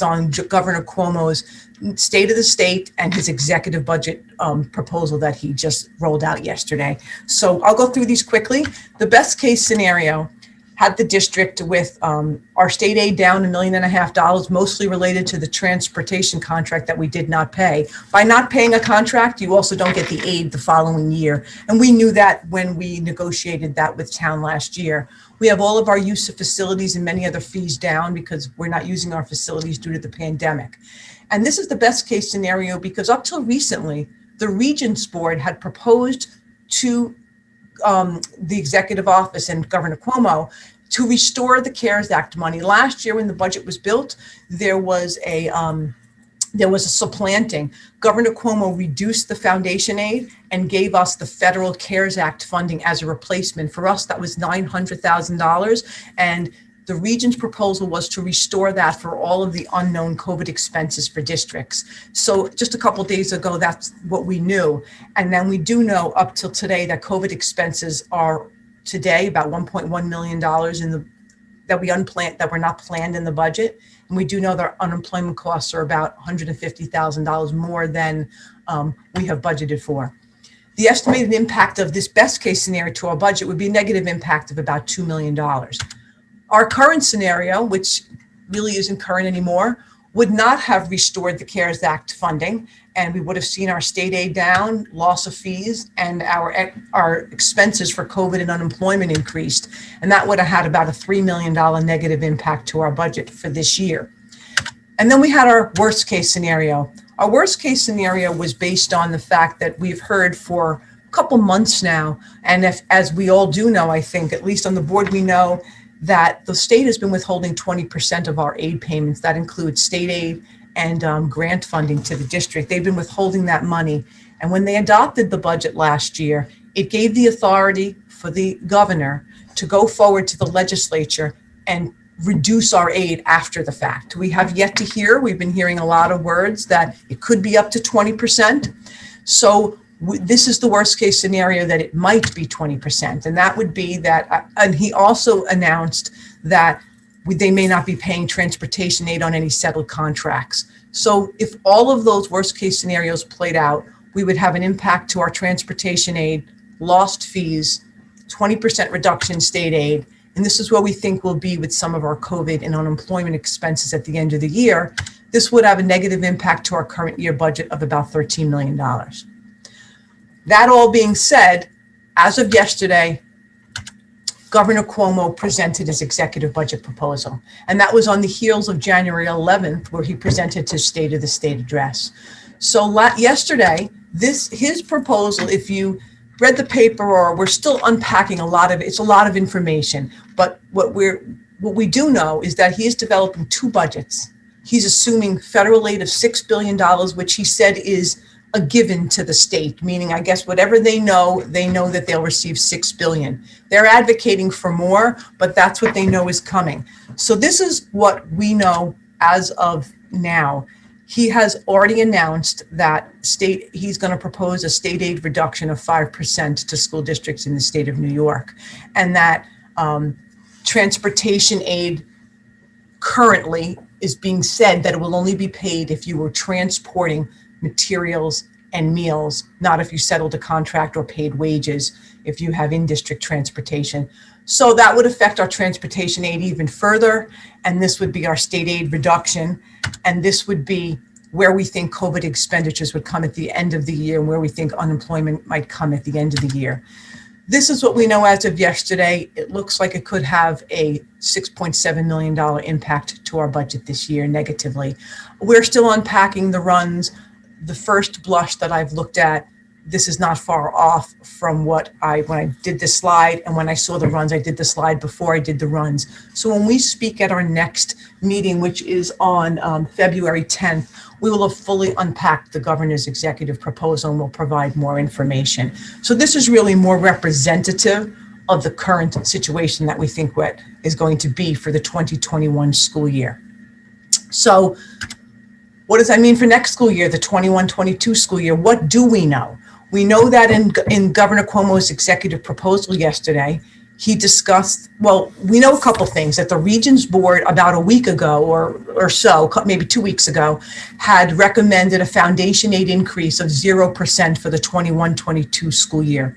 Speaker 7: on Governor Cuomo's state of the state and his executive budget proposal that he just rolled out yesterday. So I'll go through these quickly. The best case scenario had the district with our state aid down $1.5 million, mostly related to the transportation contract that we did not pay. By not paying a contract, you also don't get the aid the following year. And we knew that when we negotiated that with town last year. We have all of our use of facilities and many other fees down because we're not using our facilities due to the pandemic. And this is the best case scenario because up till recently, the Regents Board had proposed to the executive office and Governor Cuomo to restore the CARES Act money. Last year when the budget was built, there was a supplanting. Governor Cuomo reduced the foundation aid and gave us the federal CARES Act funding as a replacement. For us, that was $900,000. And the Regent's proposal was to restore that for all of the unknown COVID expenses for districts. So just a couple of days ago, that's what we knew. And then we do know up till today that COVID expenses are today about $1.1 million that were not planned in the budget. And we do know that our unemployment costs are about $150,000 more than we have budgeted for. The estimated impact of this best case scenario to our budget would be a negative impact of about $2 million. Our current scenario, which really isn't current anymore, would not have restored the CARES Act funding, and we would have seen our state aid down, loss of fees, and our expenses for COVID and unemployment increased. And that would have had about a $3 million negative impact to our budget for this year. And then we had our worst case scenario. Our worst case scenario was based on the fact that we've heard for a couple months now, and as we all do know, I think, at least on the board, we know that the state has been withholding 20% of our aid payments. That includes state aid and grant funding to the district. They've been withholding that money. And when they adopted the budget last year, it gave the authority for the governor to go forward to the legislature and reduce our aid after the fact. We have yet to hear, we've been hearing a lot of words that it could be up to 20%. So this is the worst case scenario that it might be 20%. And that would be that, and he also announced that they may not be paying transportation aid on any settled contracts. So if all of those worst case scenarios played out, we would have an impact to our transportation aid, lost fees, 20% reduction in state aid. And this is where we think we'll be with some of our COVID and unemployment expenses at the end of the year. This would have a negative impact to our current year budget of about $13 million. That all being said, as of yesterday, Governor Cuomo presented his executive budget proposal. And that was on the heels of January 11th, where he presented his State of the State address. So yesterday, his proposal, if you read the paper, or we're still unpacking a lot of it, it's a lot of information. But what we do know is that he is developing two budgets. He's assuming federal aid of $6 billion, which he said is a given to the state, meaning I guess whatever they know that they'll receive $6 billion. They're advocating for more, but that's what they know is coming. So this is what we know as of now. He has already announced that he's going to propose a state aid reduction of 5% to school districts in the state of New York, and that transportation aid currently is being said that it will only be paid if you were transporting materials and meals, not if you settled a contract or paid wages, if you have in-district transportation. So that would affect our transportation aid even further, and this would be our state aid reduction, and this would be where we think COVID expenditures would come at the end of the year and where we think unemployment might come at the end of the year. This is what we know as of yesterday. It looks like it could have a $6.7 million impact to our budget this year negatively. We're still unpacking the runs. The first blush that I've looked at, this is not far off from when I did this slide, and when I saw the runs, I did the slide before I did the runs. So when we speak at our next meeting, which is on February 10th, we will have fully unpacked the governor's executive proposal and will provide more information. So this is really more representative of the current situation that we think what is going to be for the 2021 school year. So what does that mean for next school year, the 21-22 school year? What do we know? We know that in Governor Cuomo's executive proposal yesterday, he discussed, well, we know a couple things, that the Regions Board about a week ago or so, maybe 2 weeks ago, had recommended a foundation aid increase of 0% for the 21-22 school year.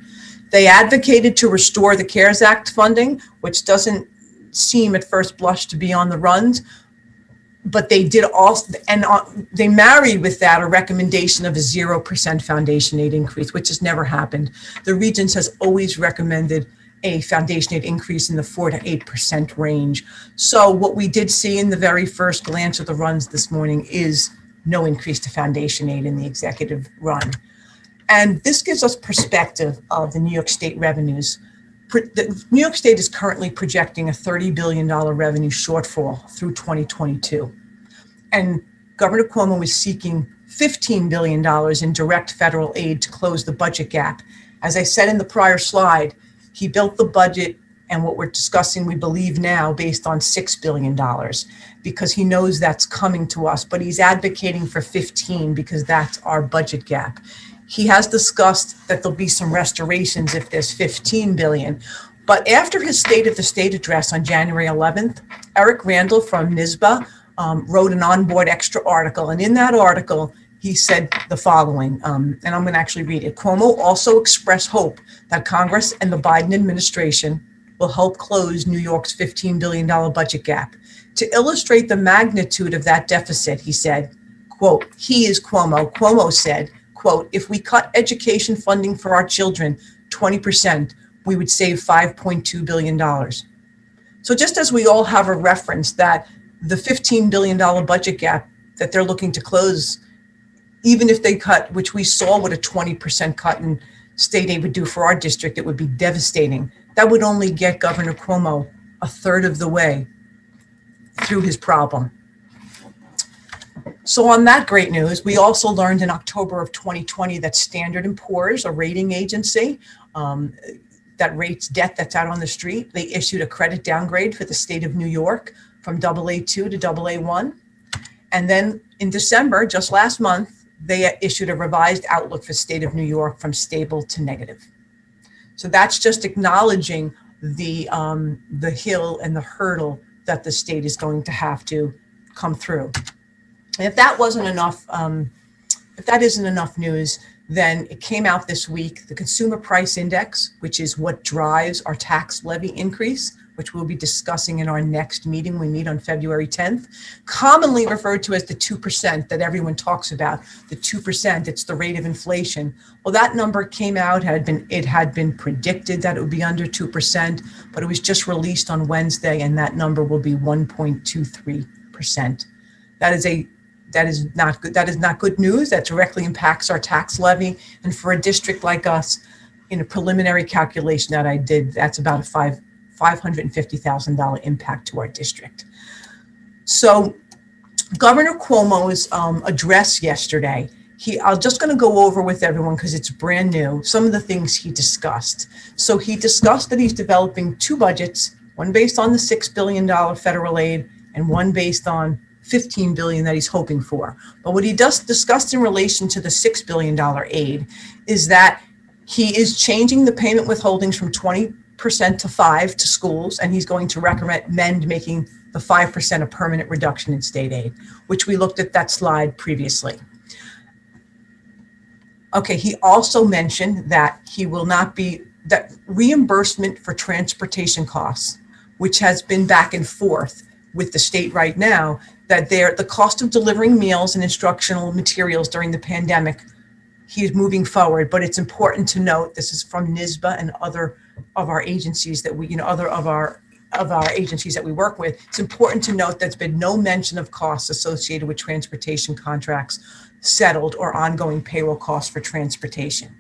Speaker 7: They advocated to restore the CARES Act funding, which doesn't seem at first blush to be on the runs, but they did also, and they married with that a recommendation of a 0% foundation aid increase, which has never happened. The Regions has always recommended a foundation aid increase in the 4 to 8% range. So what we did see in the very first glance of the runs this morning is no increase to foundation aid in the executive run. And this gives us perspective of the New York State revenues. New York State is currently projecting a $30 billion revenue shortfall through 2022. And Governor Cuomo is seeking $15 billion in direct federal aid to close the budget gap. As I said in the prior slide, he built the budget and what we're discussing, we believe now, based on $6 billion, because he knows that's coming to us, but he's advocating for 15 because that's our budget gap. He has discussed that there'll be some restorations if there's 15 billion. But after his State of the State address on January 11th, Eric Randall from NYSBA wrote an onboard extra article. And in that article, he said the following, and I'm going to actually read it. Cuomo also expressed hope that Congress and the Biden administration will help close New York's $15 billion budget gap. To illustrate the magnitude of that deficit, he said, quote, he is Cuomo. Cuomo said, quote, if we cut education funding for our children 20%, we would save $5.2 billion. So just as we all have a reference that the $15 billion budget gap that they're looking to close, even if they cut, which we saw what a 20% cut in state aid would do for our district, it would be devastating. That would only get Governor Cuomo a third of the way through his problem. So on that great news, we also learned in October of 2020 that Standard & Poor's, a rating agency that rates debt that's out on the street, they issued a credit downgrade for the state of New York from AA2 to AA1. And then in December, just last month, they issued a revised outlook for state of New York from stable to negative. So that's just acknowledging the hill and the hurdle that the state is going to have to come through. And if that wasn't enough, if that isn't enough news, then it came out this week, the Consumer Price Index, which is what drives our tax levy increase, which we'll be discussing in our next meeting. We meet on February 10th, commonly referred to as the 2% that everyone talks about. The 2%, it's the rate of inflation. Well, that number came out, it had been predicted that it would be under 2%, but it was just released on Wednesday, and that number will be 1.23%. That is not good. That is not good news. That directly impacts our tax levy. And for a district like us, in a preliminary calculation that I did, that's about a $550,000 impact to our district. So Governor Cuomo's address yesterday, I'm just going to go over with everyone because it's brand new, some of the things he discussed. So he discussed that he's developing two budgets, one based on the $6 billion federal aid and one based on $15 billion that he's hoping for. But what he discussed in relation to the $6 billion aid is that he is changing the payment withholdings from 20% to 5% to schools, and he's going to recommend making the 5% a permanent reduction in state aid, which we looked at that slide previously. Okay, he also mentioned that he will not be, that reimbursement for transportation costs, which has been back and forth with the state right now, that the cost of delivering meals and instructional materials during the pandemic, he is moving forward. But it's important to note, this is from NYSBA and other of our agencies that we, other of our agencies that we work with. It's important to note there's been no mention of costs associated with transportation contracts settled or ongoing payroll costs for transportation.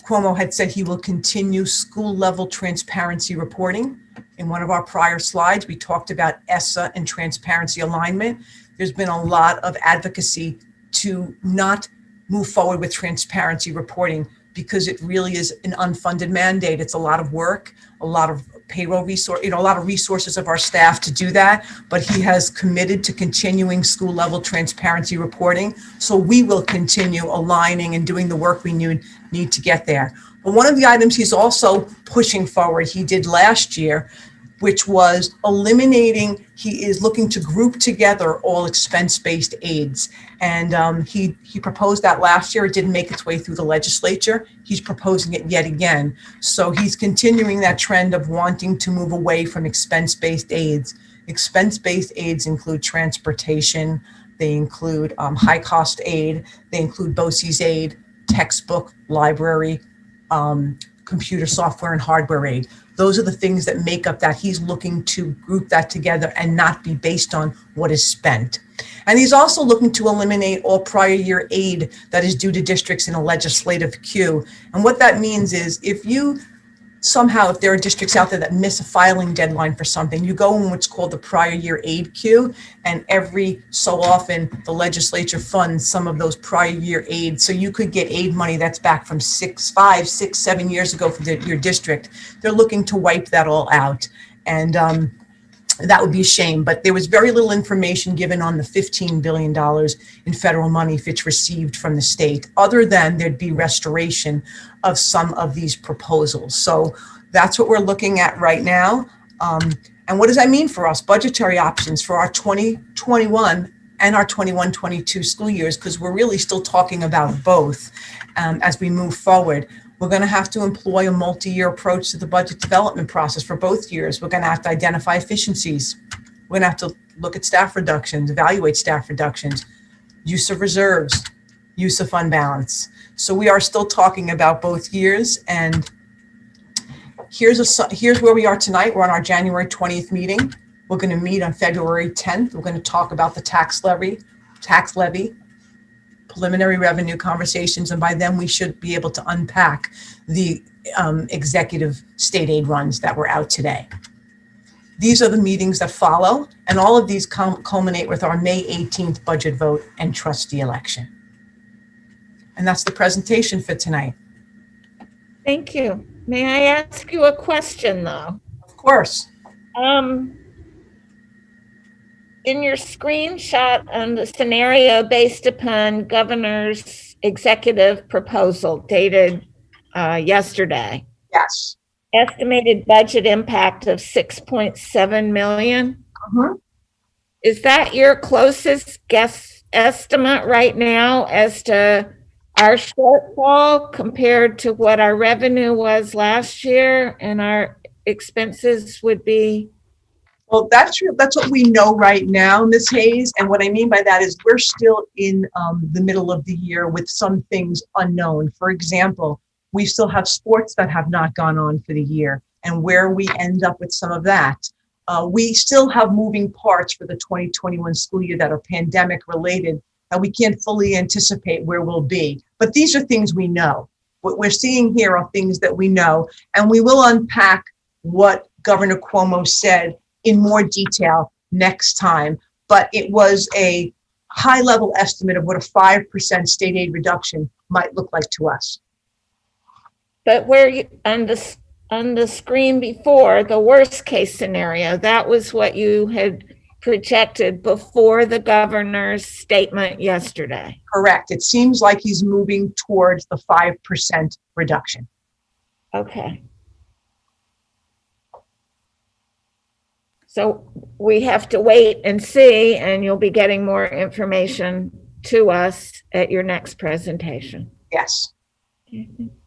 Speaker 7: Cuomo had said he will continue school level transparency reporting. In one of our prior slides, we talked about ESSA and transparency alignment. There's been a lot of advocacy to not move forward with transparency reporting because it really is an unfunded mandate. It's a lot of work, a lot of payroll resource, a lot of resources of our staff to do that, but he has committed to continuing school level transparency reporting. So we will continue aligning and doing the work we need to get there. But one of the items he's also pushing forward, he did last year, which was eliminating, he is looking to group together all expense-based aids. And he proposed that last year. It didn't make its way through the legislature. He's proposing it yet again. So he's continuing that trend of wanting to move away from expense-based aids. Expense-based aids include transportation. They include high-cost aid. They include BOCES aid, textbook, library, computer software and hardware aid. Those are the things that make up that. He's looking to group that together and not be based on what is spent. And he's also looking to eliminate all prior year aid that is due to districts in a legislative queue. And what that means is if there are districts out there that miss a filing deadline for something, you go in what's called the prior year aid queue, and every so often the legislature funds some of those prior year aid. So you could get aid money that's back from 5, 6, 7 years ago for your district. They're looking to wipe that all out. And that would be a shame, but there was very little information given on the $15 billion in federal money Fitch received from the state, other than there'd be restoration of some of these proposals. So that's what we're looking at right now. And what does that mean for us? Budgetary options for our 2021 and our 21-22 school years, because we're really still talking about both as we move forward. We're going to have to employ a multi-year approach to the budget development process for both years. We're going to have to identify efficiencies. We're going to have to look at staff reductions, evaluate staff reductions, use of reserves, use of fund balance. So we are still talking about both years. And here's where we are tonight. We're on our January 20th meeting. We're going to meet on February 10th. We're going to talk about the tax levy, preliminary revenue conversations, and by then we should be able to unpack the executive state aid runs that were out today. These are the meetings that follow, and all of these culminate with our May 18th budget vote and trustee election. And that's the presentation for tonight.
Speaker 1: Thank you. May I ask you a question, though?
Speaker 7: Of course. In your screenshot on the scenario based upon governor's executive proposal dated yesterday.
Speaker 1: Yes.
Speaker 7: Estimated budget impact of 6.7 million. Is that your closest guess estimate right now as to our shortfall compared to what our revenue was last year and our expenses would be?
Speaker 1: Well, that's true. That's what we know right now, Ms. Hayes. And what I mean by that is we're still in the middle of the year with some things unknown. For example, we still have sports that have not gone on for the year, and where we end up with some of that. We still have moving parts for the 2021 school year that are pandemic related that we can't fully anticipate where we'll be. But these are things we know. What we're seeing here are things that we know, and we will unpack what Governor Cuomo said in more detail next time. But it was a high level estimate of what a 5% state aid reduction might look like to us.
Speaker 7: But where you, on the screen before, the worst case scenario, that was what you had projected before the governor's statement yesterday.
Speaker 1: Correct. It seems like he's moving towards the 5% reduction.
Speaker 7: Okay. So we have to wait and see, and you'll be getting more information to us at your next presentation.
Speaker 1: Yes.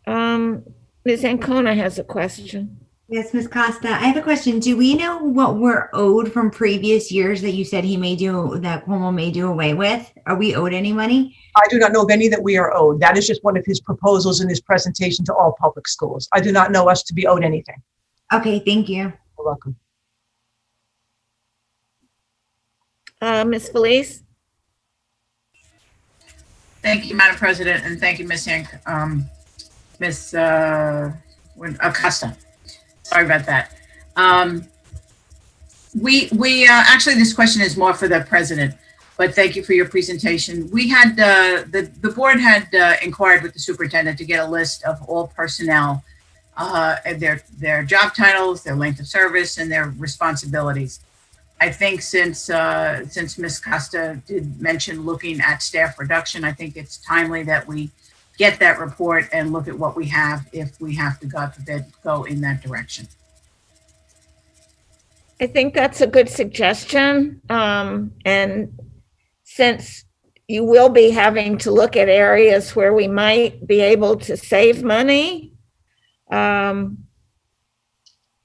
Speaker 7: Ms. Ancona has a question.
Speaker 2: Yes, Ms. Costa, I have a question. Do we know what we're owed from previous years that you said that Cuomo may do away with? Are we owed any money?
Speaker 1: I do not know of any that we are owed. That is just one of his proposals in his presentation to all public schools. I do not know us to be owed anything.
Speaker 2: Okay, thank you.
Speaker 1: You're welcome.
Speaker 7: Ms. Felice?
Speaker 4: Thank you, Madam President, and thank you, Ms. Acosta. Sorry about that. Actually, this question is more for the president, but thank you for your presentation. We had, the board had inquired with the superintendent to get a list of all personnel their job titles, their length of service, and their responsibilities. I think since Ms. Costa did mention looking at staff reduction, I think it's timely that we get that report and look at what we have if we have to, God forbid, go in that direction.
Speaker 1: I think that's a good suggestion. And since you will be having to look at areas where we might be able to save money, that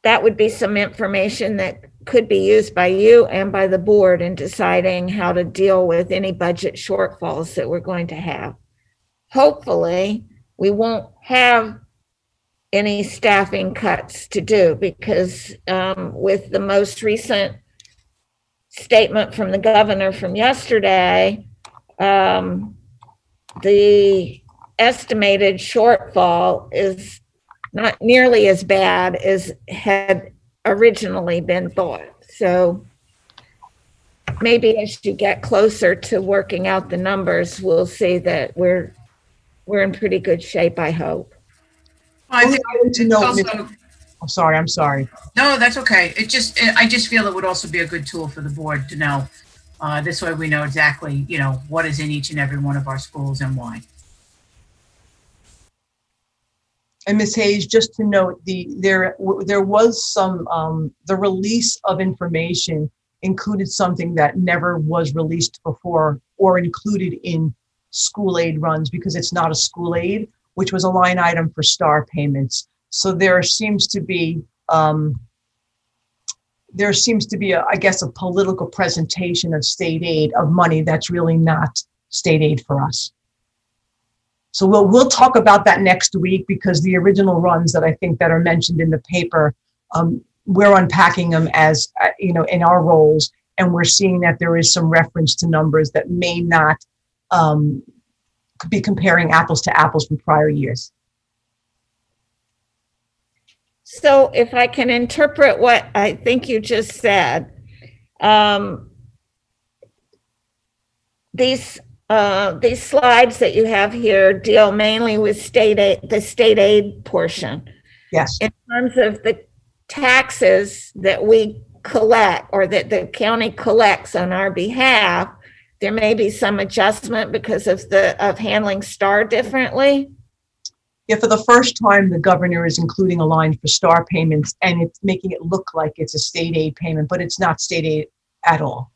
Speaker 1: would be some information that could be used by you and by the board in deciding how to deal with any budget shortfalls that we're going to have. Hopefully, we won't have any staffing cuts to do because with the most recent statement from the governor from yesterday, the estimated shortfall is not nearly as bad as had originally been thought. So maybe as you get closer to working out the numbers, we'll see that we're in pretty good shape, I hope.
Speaker 4: I think it's also,
Speaker 7: I'm sorry.
Speaker 4: no, that's okay. I just feel it would also be a good tool for the board to know. This way we know exactly, what is in each and every one of our schools and why.
Speaker 7: And Ms. Hayes, just to note, there was some, the release of information included something that never was released before or included in school aid runs because it's not a school aid, which was a line item for STAR payments. So there seems to be, I guess, a political presentation of state aid of money that's really not state aid for us. So we'll talk about that next week because the original runs that I think that are mentioned in the paper, we're unpacking them as, in our roles, and we're seeing that there is some reference to numbers that may not be comparing apples to apples from prior years.
Speaker 1: So if I can interpret what I think you just said, these slides that you have here deal mainly with state aid, the state aid portion.
Speaker 7: Yes.
Speaker 1: In terms of the taxes that we collect or that the county collects on our behalf, there may be some adjustment because of handling STAR differently.
Speaker 7: Yeah, for the first time, the governor is including a line for STAR payments, and it's making it look like it's a state aid payment, but it's not state aid at all.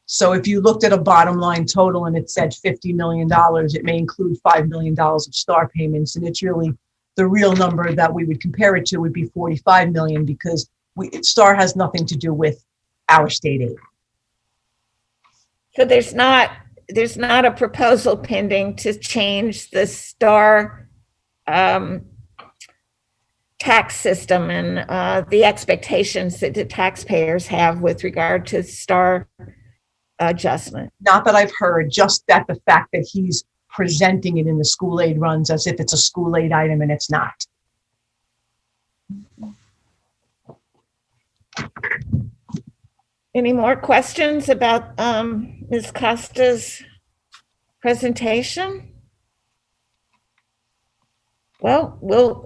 Speaker 7: So if you looked at a bottom line total and it said $50 million, it may include $5 million of STAR payments, and it's really the real number that we would compare it to would be 45 million because STAR has nothing to do with our state aid.
Speaker 1: So there's not a proposal pending to change the STAR tax system and the expectations that the taxpayers have with regard to STAR adjustment.
Speaker 7: Not that I've heard, just that the fact that he's presenting it in the school aid runs as if it's a school aid item and it's not.
Speaker 1: Any more questions about Ms. Costa's presentation? Well, we'll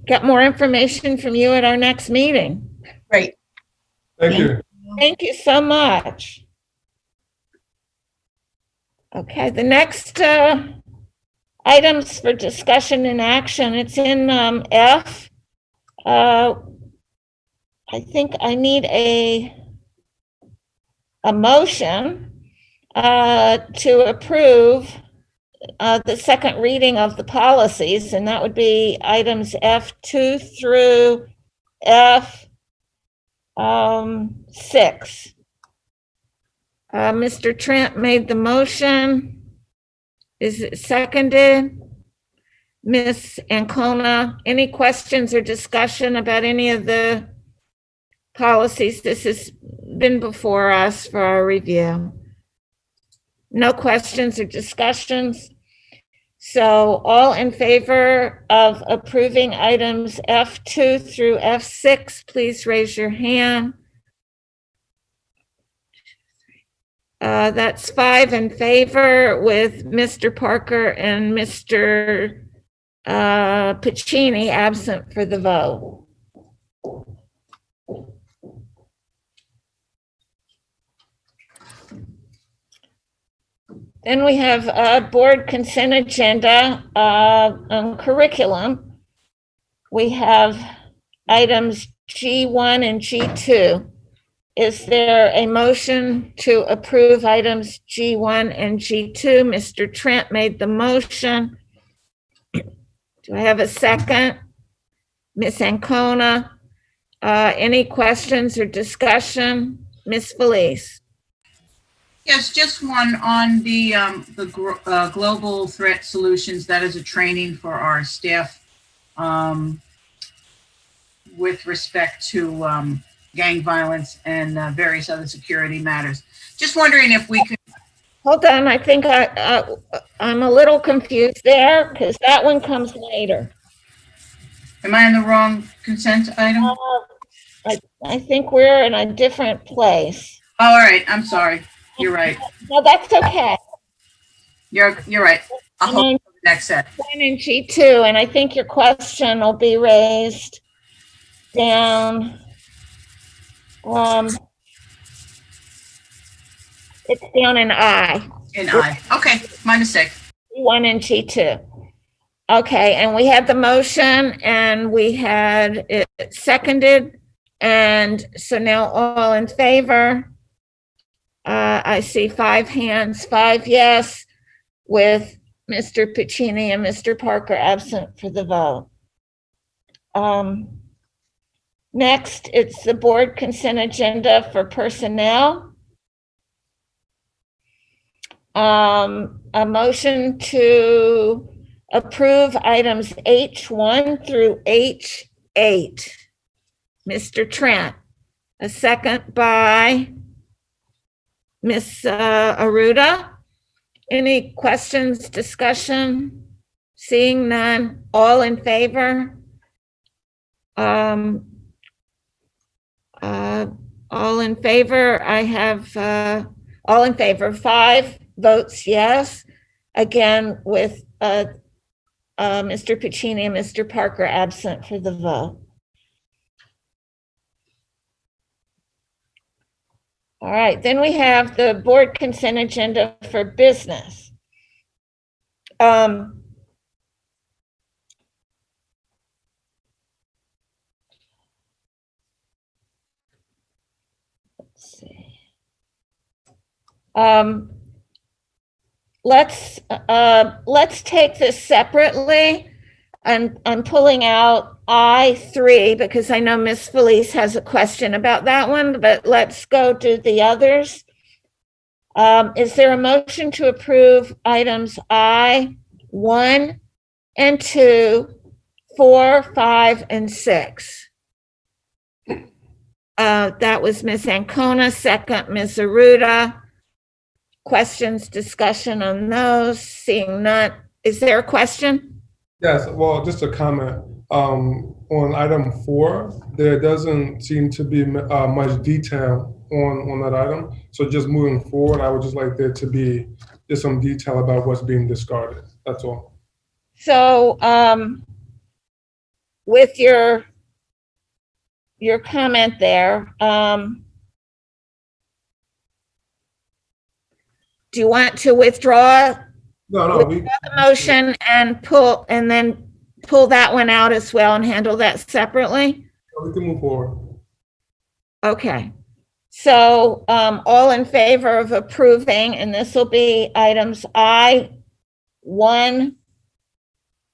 Speaker 1: get more information from you at our next meeting.
Speaker 7: Great.
Speaker 8: Thank you.
Speaker 1: Thank you so much. Okay, the next items for discussion and action, it's in F. I think I need a motion to approve the second reading of the policies, and that would be items F2 through F6. Mr. Trent made the motion. Is it seconded? Ms. Ancona, any questions or discussion about any of the policies? This has been before us for our review. No questions or discussions? So all in favor of approving items F2 through F6, please raise your hand. That's 5 in favor with Mr. Parker and Mr. Pacini absent for the vote. Then we have a board consent agenda on curriculum. We have items G1 and G2. Is there a motion to approve items G1 and G2? Mr. Trent made the motion. Do I have a second? Ms. Ancona, any questions or discussion? Ms. Felice?
Speaker 4: Yes, just one on the global threat solutions. That is a training for our staff with respect to gang violence and various other security matters. Just wondering if we could.
Speaker 1: Hold on, I think I'm a little confused there because that one comes later.
Speaker 4: Am I in the wrong consent item?
Speaker 1: I think we're in a different place.
Speaker 4: Oh, all right. I'm sorry. You're right.
Speaker 1: No, that's okay.
Speaker 4: You're right. I'll hold
Speaker 1: And
Speaker 4: for the next set.
Speaker 1: then in G2, and I think your question will be raised down. It's down in I.
Speaker 4: In I. Okay, my mistake.
Speaker 1: G1 and G2. Okay, and we had the motion and we had it seconded. And so now all in favor. I see 5 hands, 5 yes, with Mr. Pacini and Mr. Parker absent for the vote. Next, it's the board consent agenda for personnel. A motion to approve items H1 through H8. Mr. Trent, a second by Ms. Aruda. Any questions, discussion? Seeing none, all in favor? All in favor, I have all in favor, 5 votes yes. Again, with Mr. Pacini and Mr. Parker absent for the vote. All right, then we have the board consent agenda for business. Let's see. Let's take this separately. I'm pulling out I3 because I know Ms. Felice has a question about that one, but let's go to the others. Is there a motion to approve items I1 and 2, 4, 5, and 6? That was Ms. Ancona, second Ms. Aruda. Questions, discussion on those? Seeing none. Is there a question?
Speaker 8: Yes, well, just a comment. On item 4, there doesn't seem to be much detail on that item. So just moving forward, I would just like there to be just some detail about what's being discarded. That's all.
Speaker 1: So with your comment there, do you want to withdraw
Speaker 8: No,
Speaker 1: the motion and then pull that one out as well and handle that separately?
Speaker 8: we can move forward.
Speaker 1: Okay. So all in favor of approving, and this will be items I1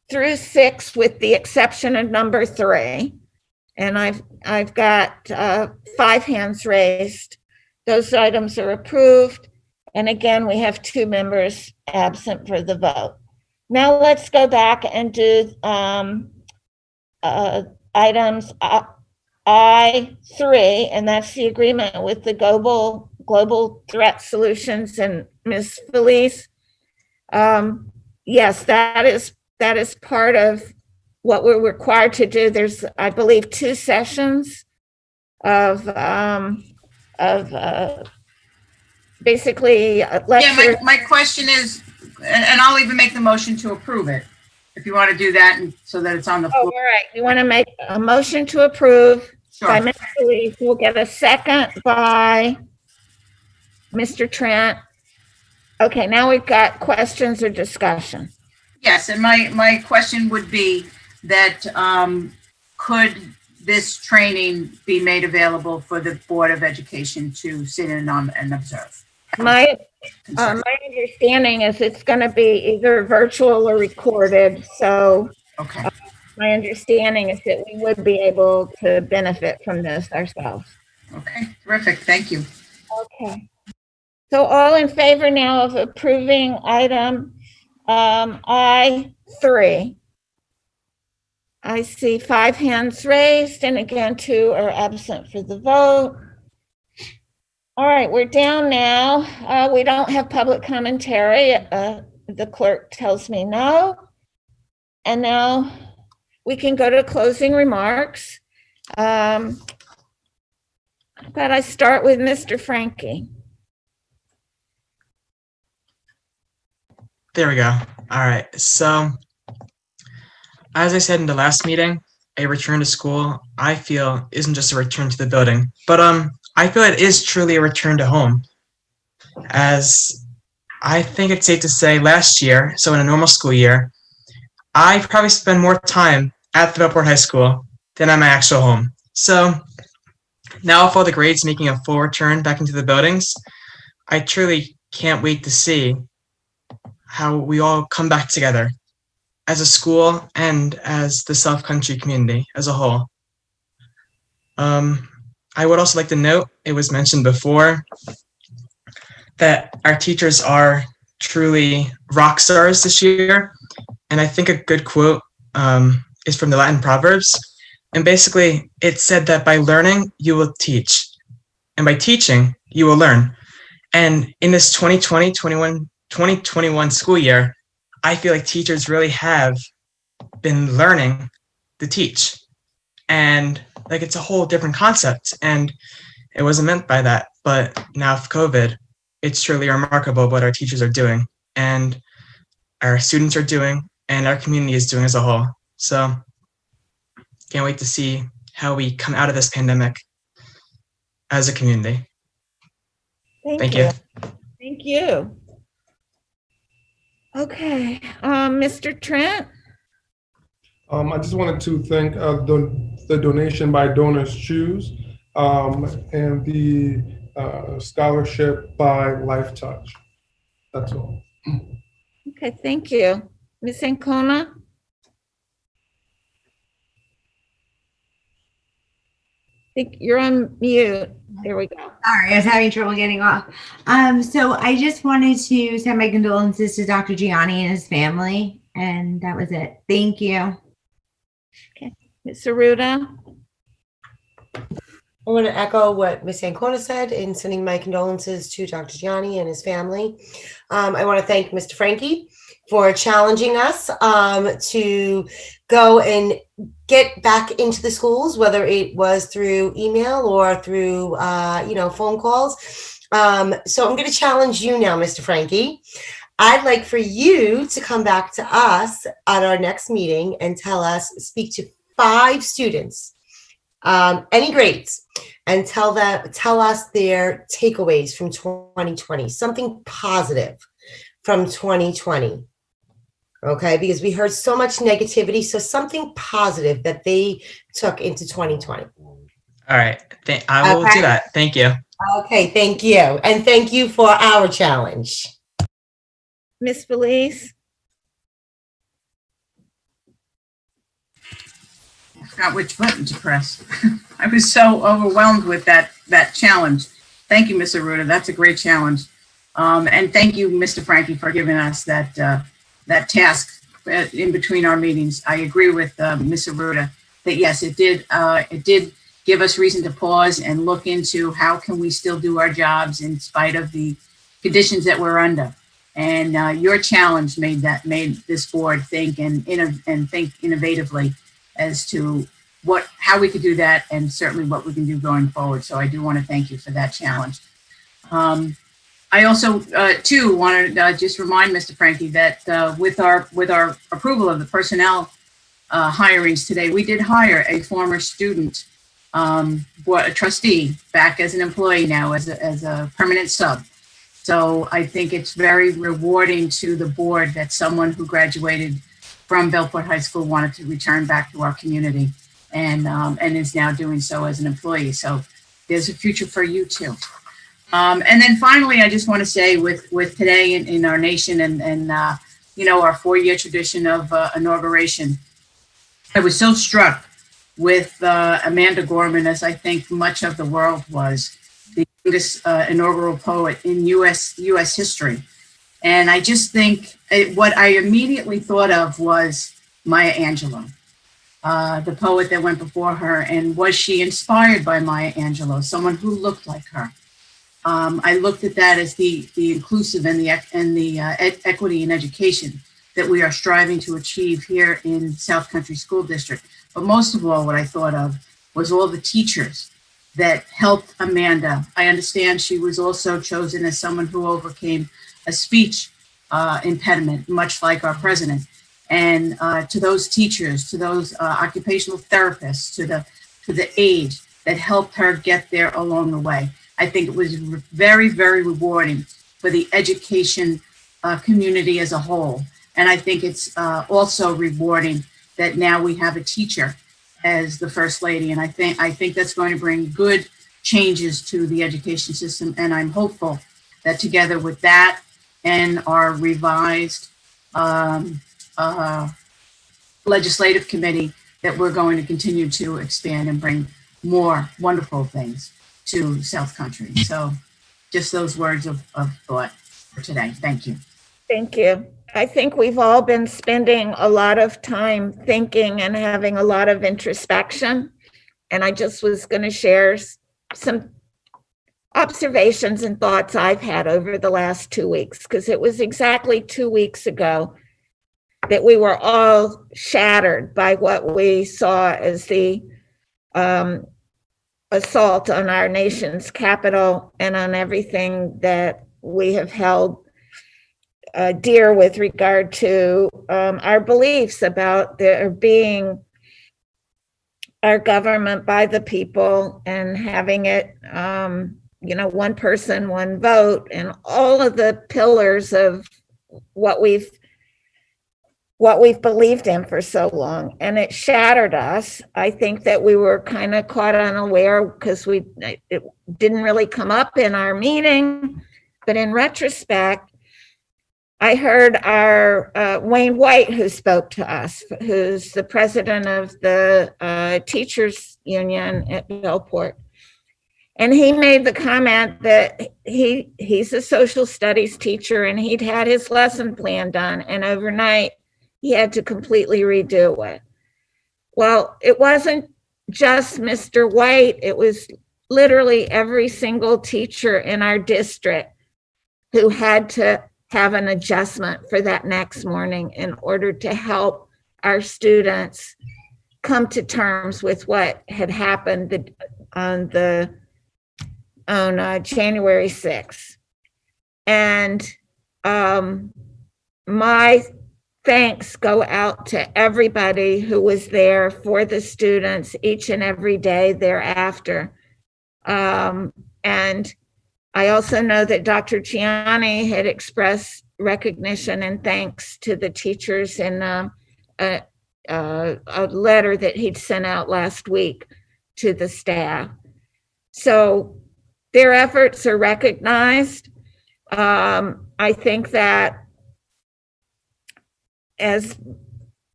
Speaker 1: through 6 with the exception of number 3. And I've got 5 hands raised. Those items are approved. And again, we have 2 members absent for the vote. Now let's go back and do items I3, and that's the agreement with the global threat solutions. And Ms. Felice, yes, that is part of what we're required to do. There's, I believe, 2 sessions of basically lecture.
Speaker 4: Yeah, my question is, and I'll even make the motion to approve it. if you want to do that and so that it's on the
Speaker 1: Oh, all
Speaker 4: floor.
Speaker 1: right. You want to make a motion to approve by
Speaker 4: Sure.
Speaker 1: Mr. Lee. We'll get a second by Mr. Trent. Okay, now we've got questions or discussion.
Speaker 4: Yes, and my question would be that, could this training be made available for the Board of Education to sit in on and observe?
Speaker 1: My understanding is it's going to be either virtual or recorded. So
Speaker 4: Okay,
Speaker 1: my understanding is that we would be able to benefit from this ourselves.
Speaker 4: okay, terrific, thank you.
Speaker 1: Okay. So all in favor now of approving item I3? I see 5 hands raised, and again, 2 are absent for the vote. All right, we're down now. We don't have public commentary. The clerk tells me no. And now we can go to closing remarks. But I start with Mr. Frankie.
Speaker 5: There we go. All right. So, as I said in the last meeting, a return to school, I feel, isn't just a return to the building, but I feel it is truly a return to home. As I think it's safe to say last year, so in a normal school year, I probably spend more time at the Bellport High School than at my actual home. So now with all the grades making a full return back into the buildings, I truly can't wait to see how we all come back together as a school and as the South Country community as a whole. I would also like to note, it was mentioned before, that our teachers are truly rock stars this year. And I think a good quote is from the Latin Proverbs. And basically, it said that by learning, you will teach. And by teaching, you will learn. And in this 2020-2021 school year, I feel like teachers really have been learning to teach. And like it's a whole different concept. And it wasn't meant by that. But now with COVID, it's truly remarkable what our teachers are doing and our students are doing and our community is doing as a whole. So can't wait to see how we come out of this pandemic as a community. Thank you.
Speaker 1: Thank you. Okay, Mr. Trent?
Speaker 8: I just wanted to thank the donation by Donors Choose and the scholarship by Life Touch. That's all.
Speaker 1: Okay, thank you. Ms. Ancona? I think you're on mute. There we go.
Speaker 2: Sorry, I was having trouble getting off. So I just wanted to send my condolences to Dr. Gianni and his family, and that was it. Thank you.
Speaker 1: Ms. Aruda?
Speaker 3: I want to echo what Ms. Ancona said in sending my condolences to Dr. Gianni and his family. I want to thank Mr. Frankie for challenging us to go and get back into the schools, whether it was through email or through phone calls. So I'm going to challenge you now, Mr. Frankie. I'd like for you to come back to us at our next meeting and speak to 5 students, any grades, and tell us their takeaways from 2020, something positive from 2020. Okay, because we heard so much negativity, so something positive that they took into 2020.
Speaker 5: All right, I will do that. Thank you.
Speaker 3: Okay, thank you. And thank you for our challenge.
Speaker 1: Ms. Felice?
Speaker 4: I forgot which button to press. I was so overwhelmed with that challenge. Thank you, Ms. Aruda. That's a great challenge. And thank you, Mr. Frankie, for giving us that task in between our meetings. I agree with Ms. Aruda that yes, it did give us reason to pause and look into how can we still do our jobs in spite of the conditions that we're under. And your challenge made this board think and think innovatively as to how we could do that and certainly what we can do going forward. So I do want to thank you for that challenge. I also, too, wanted to just remind Mr. Frankie that with our approval of the personnel hirings today, we did hire a former student, a trustee, back as an employee now as a permanent sub. So I think it's very rewarding to the board that someone who graduated from Bellport High School wanted to return back to our community and is now doing so as an employee. So there's a future for you too. And then finally, I just want to say with today in our nation and our 4-year tradition of inauguration, I was so struck with Amanda Gorman, as I think much of the world was, the youngest inaugural poet in U.S. history. And I just think what I immediately thought of was Maya Angelou, the poet that went before her. And was she inspired by Maya Angelou, someone who looked like her? I looked at that as the inclusive and the equity in education that we are striving to achieve here in South Country School District. But most of all, what I thought of was all the teachers that helped Amanda. I understand she was also chosen as someone who overcame a speech impediment, much like our president. And to those teachers, to those occupational therapists, to the aides that helped her get there along the way. I think it was very, very rewarding for the education community as a whole. And I think it's also rewarding that now we have a teacher as the first lady. And I think that's going to bring good changes to the education system. And I'm hopeful that together with that and our revised legislative committee, that we're going to continue to expand and bring more wonderful things to South Country. So just those words of thought for today. Thank you.
Speaker 1: Thank you. I think we've all been spending a lot of time thinking and having a lot of introspection. And I just was going to share some observations and thoughts I've had over the last 2 weeks, because it was exactly 2 weeks ago that we were all shattered by what we saw as the assault on our nation's capital and on everything that we have held dear with regard to our beliefs about there being our government by the people and having it, one person, one vote, and all of the pillars of what we've believed in for so long. And it shattered us. I think that we were kind of caught unaware because it didn't really come up in our meeting. But in retrospect, I heard our Wayne White, who spoke to us, who's the president of the teachers union at Bellport. And he made the comment that he's a social studies teacher and he'd had his lesson plan done, and overnight he had to completely redo it. Well, it wasn't just Mr. White, it was literally every single teacher in our district who had to have an adjustment for that next morning in order to help our students come to terms with what had happened on January 6th. And my thanks go out to everybody who was there for the students each and every day thereafter. And I also know that Dr. Gianni had expressed recognition and thanks to the teachers in a letter that he'd sent out last week to the staff. So their efforts are recognized. I think that, as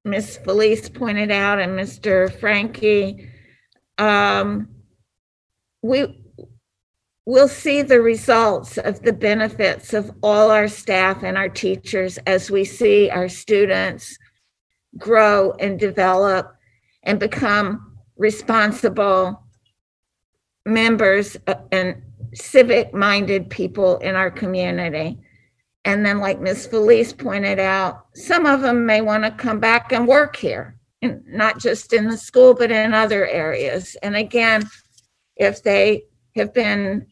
Speaker 1: Ms. Felice pointed out and Mr. Frankie, we'll see the results of the benefits of all our staff and our teachers as we see our students grow and develop and become responsible members and civic-minded people in our community. And then, like Ms. Felice pointed out, some of them may want to come back and work here, and not just in the school, but in other areas. And again, if they have been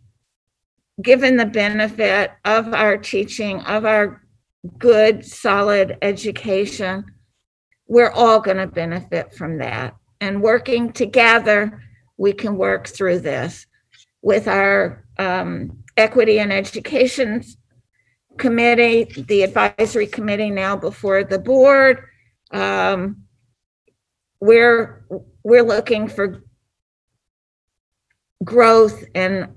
Speaker 1: given the benefit of our teaching, of our good, solid education, we're all going to benefit from that. And working together, we can work through this. With our Equity and Education Committee, the advisory committee now before the board, we're looking for growth and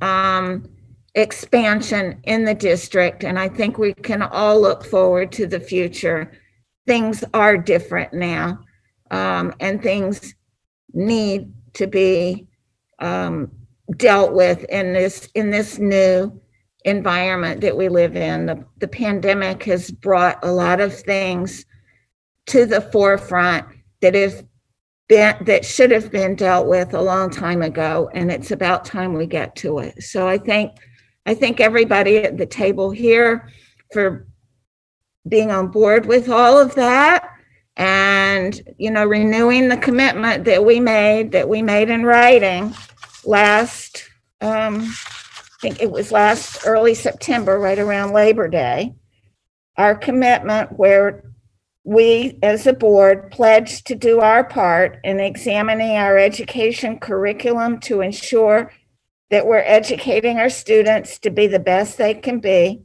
Speaker 1: expansion in the district, and I think we can all look forward to the future. Things are different now, and things need to be dealt with in this new environment that we live in. The pandemic has brought a lot of things to the forefront that should have been dealt with a long time ago, and it's about time we get to it. So I thank everybody at the table here for being on board with all of that, and renewing the commitment that we made in writing last, I think it was last early September, right around Labor Day. Our commitment where we as a board pledged to do our part in examining our education curriculum to ensure that we're educating our students to be the best they can be.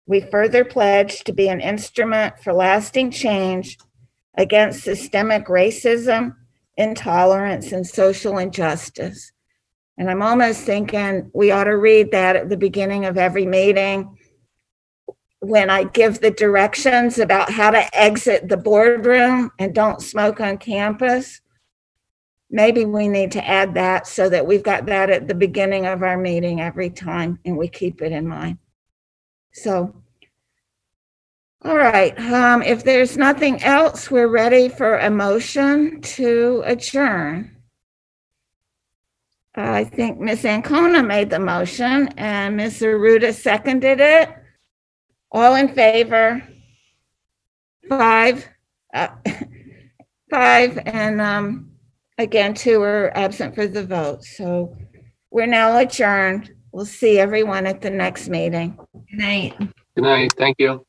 Speaker 1: We further pledge to be an instrument for lasting change against systemic racism, intolerance, and social injustice. And I'm almost thinking we ought to read that at the beginning of every meeting when I give the directions about how to exit the boardroom and don't smoke on campus. Maybe we need to add that so that we've got that at the beginning of our meeting every time and we keep it in mind. So, all right, if there's nothing else, we're ready for a motion to adjourn. I think Ms. Ancona made the motion and Ms. Arruda seconded it. All in favor? 5. 5, and again, 2 are absent for the vote. So we're now adjourned. We'll see everyone at the next meeting.
Speaker 2: Good night.
Speaker 9: Good night. Thank you.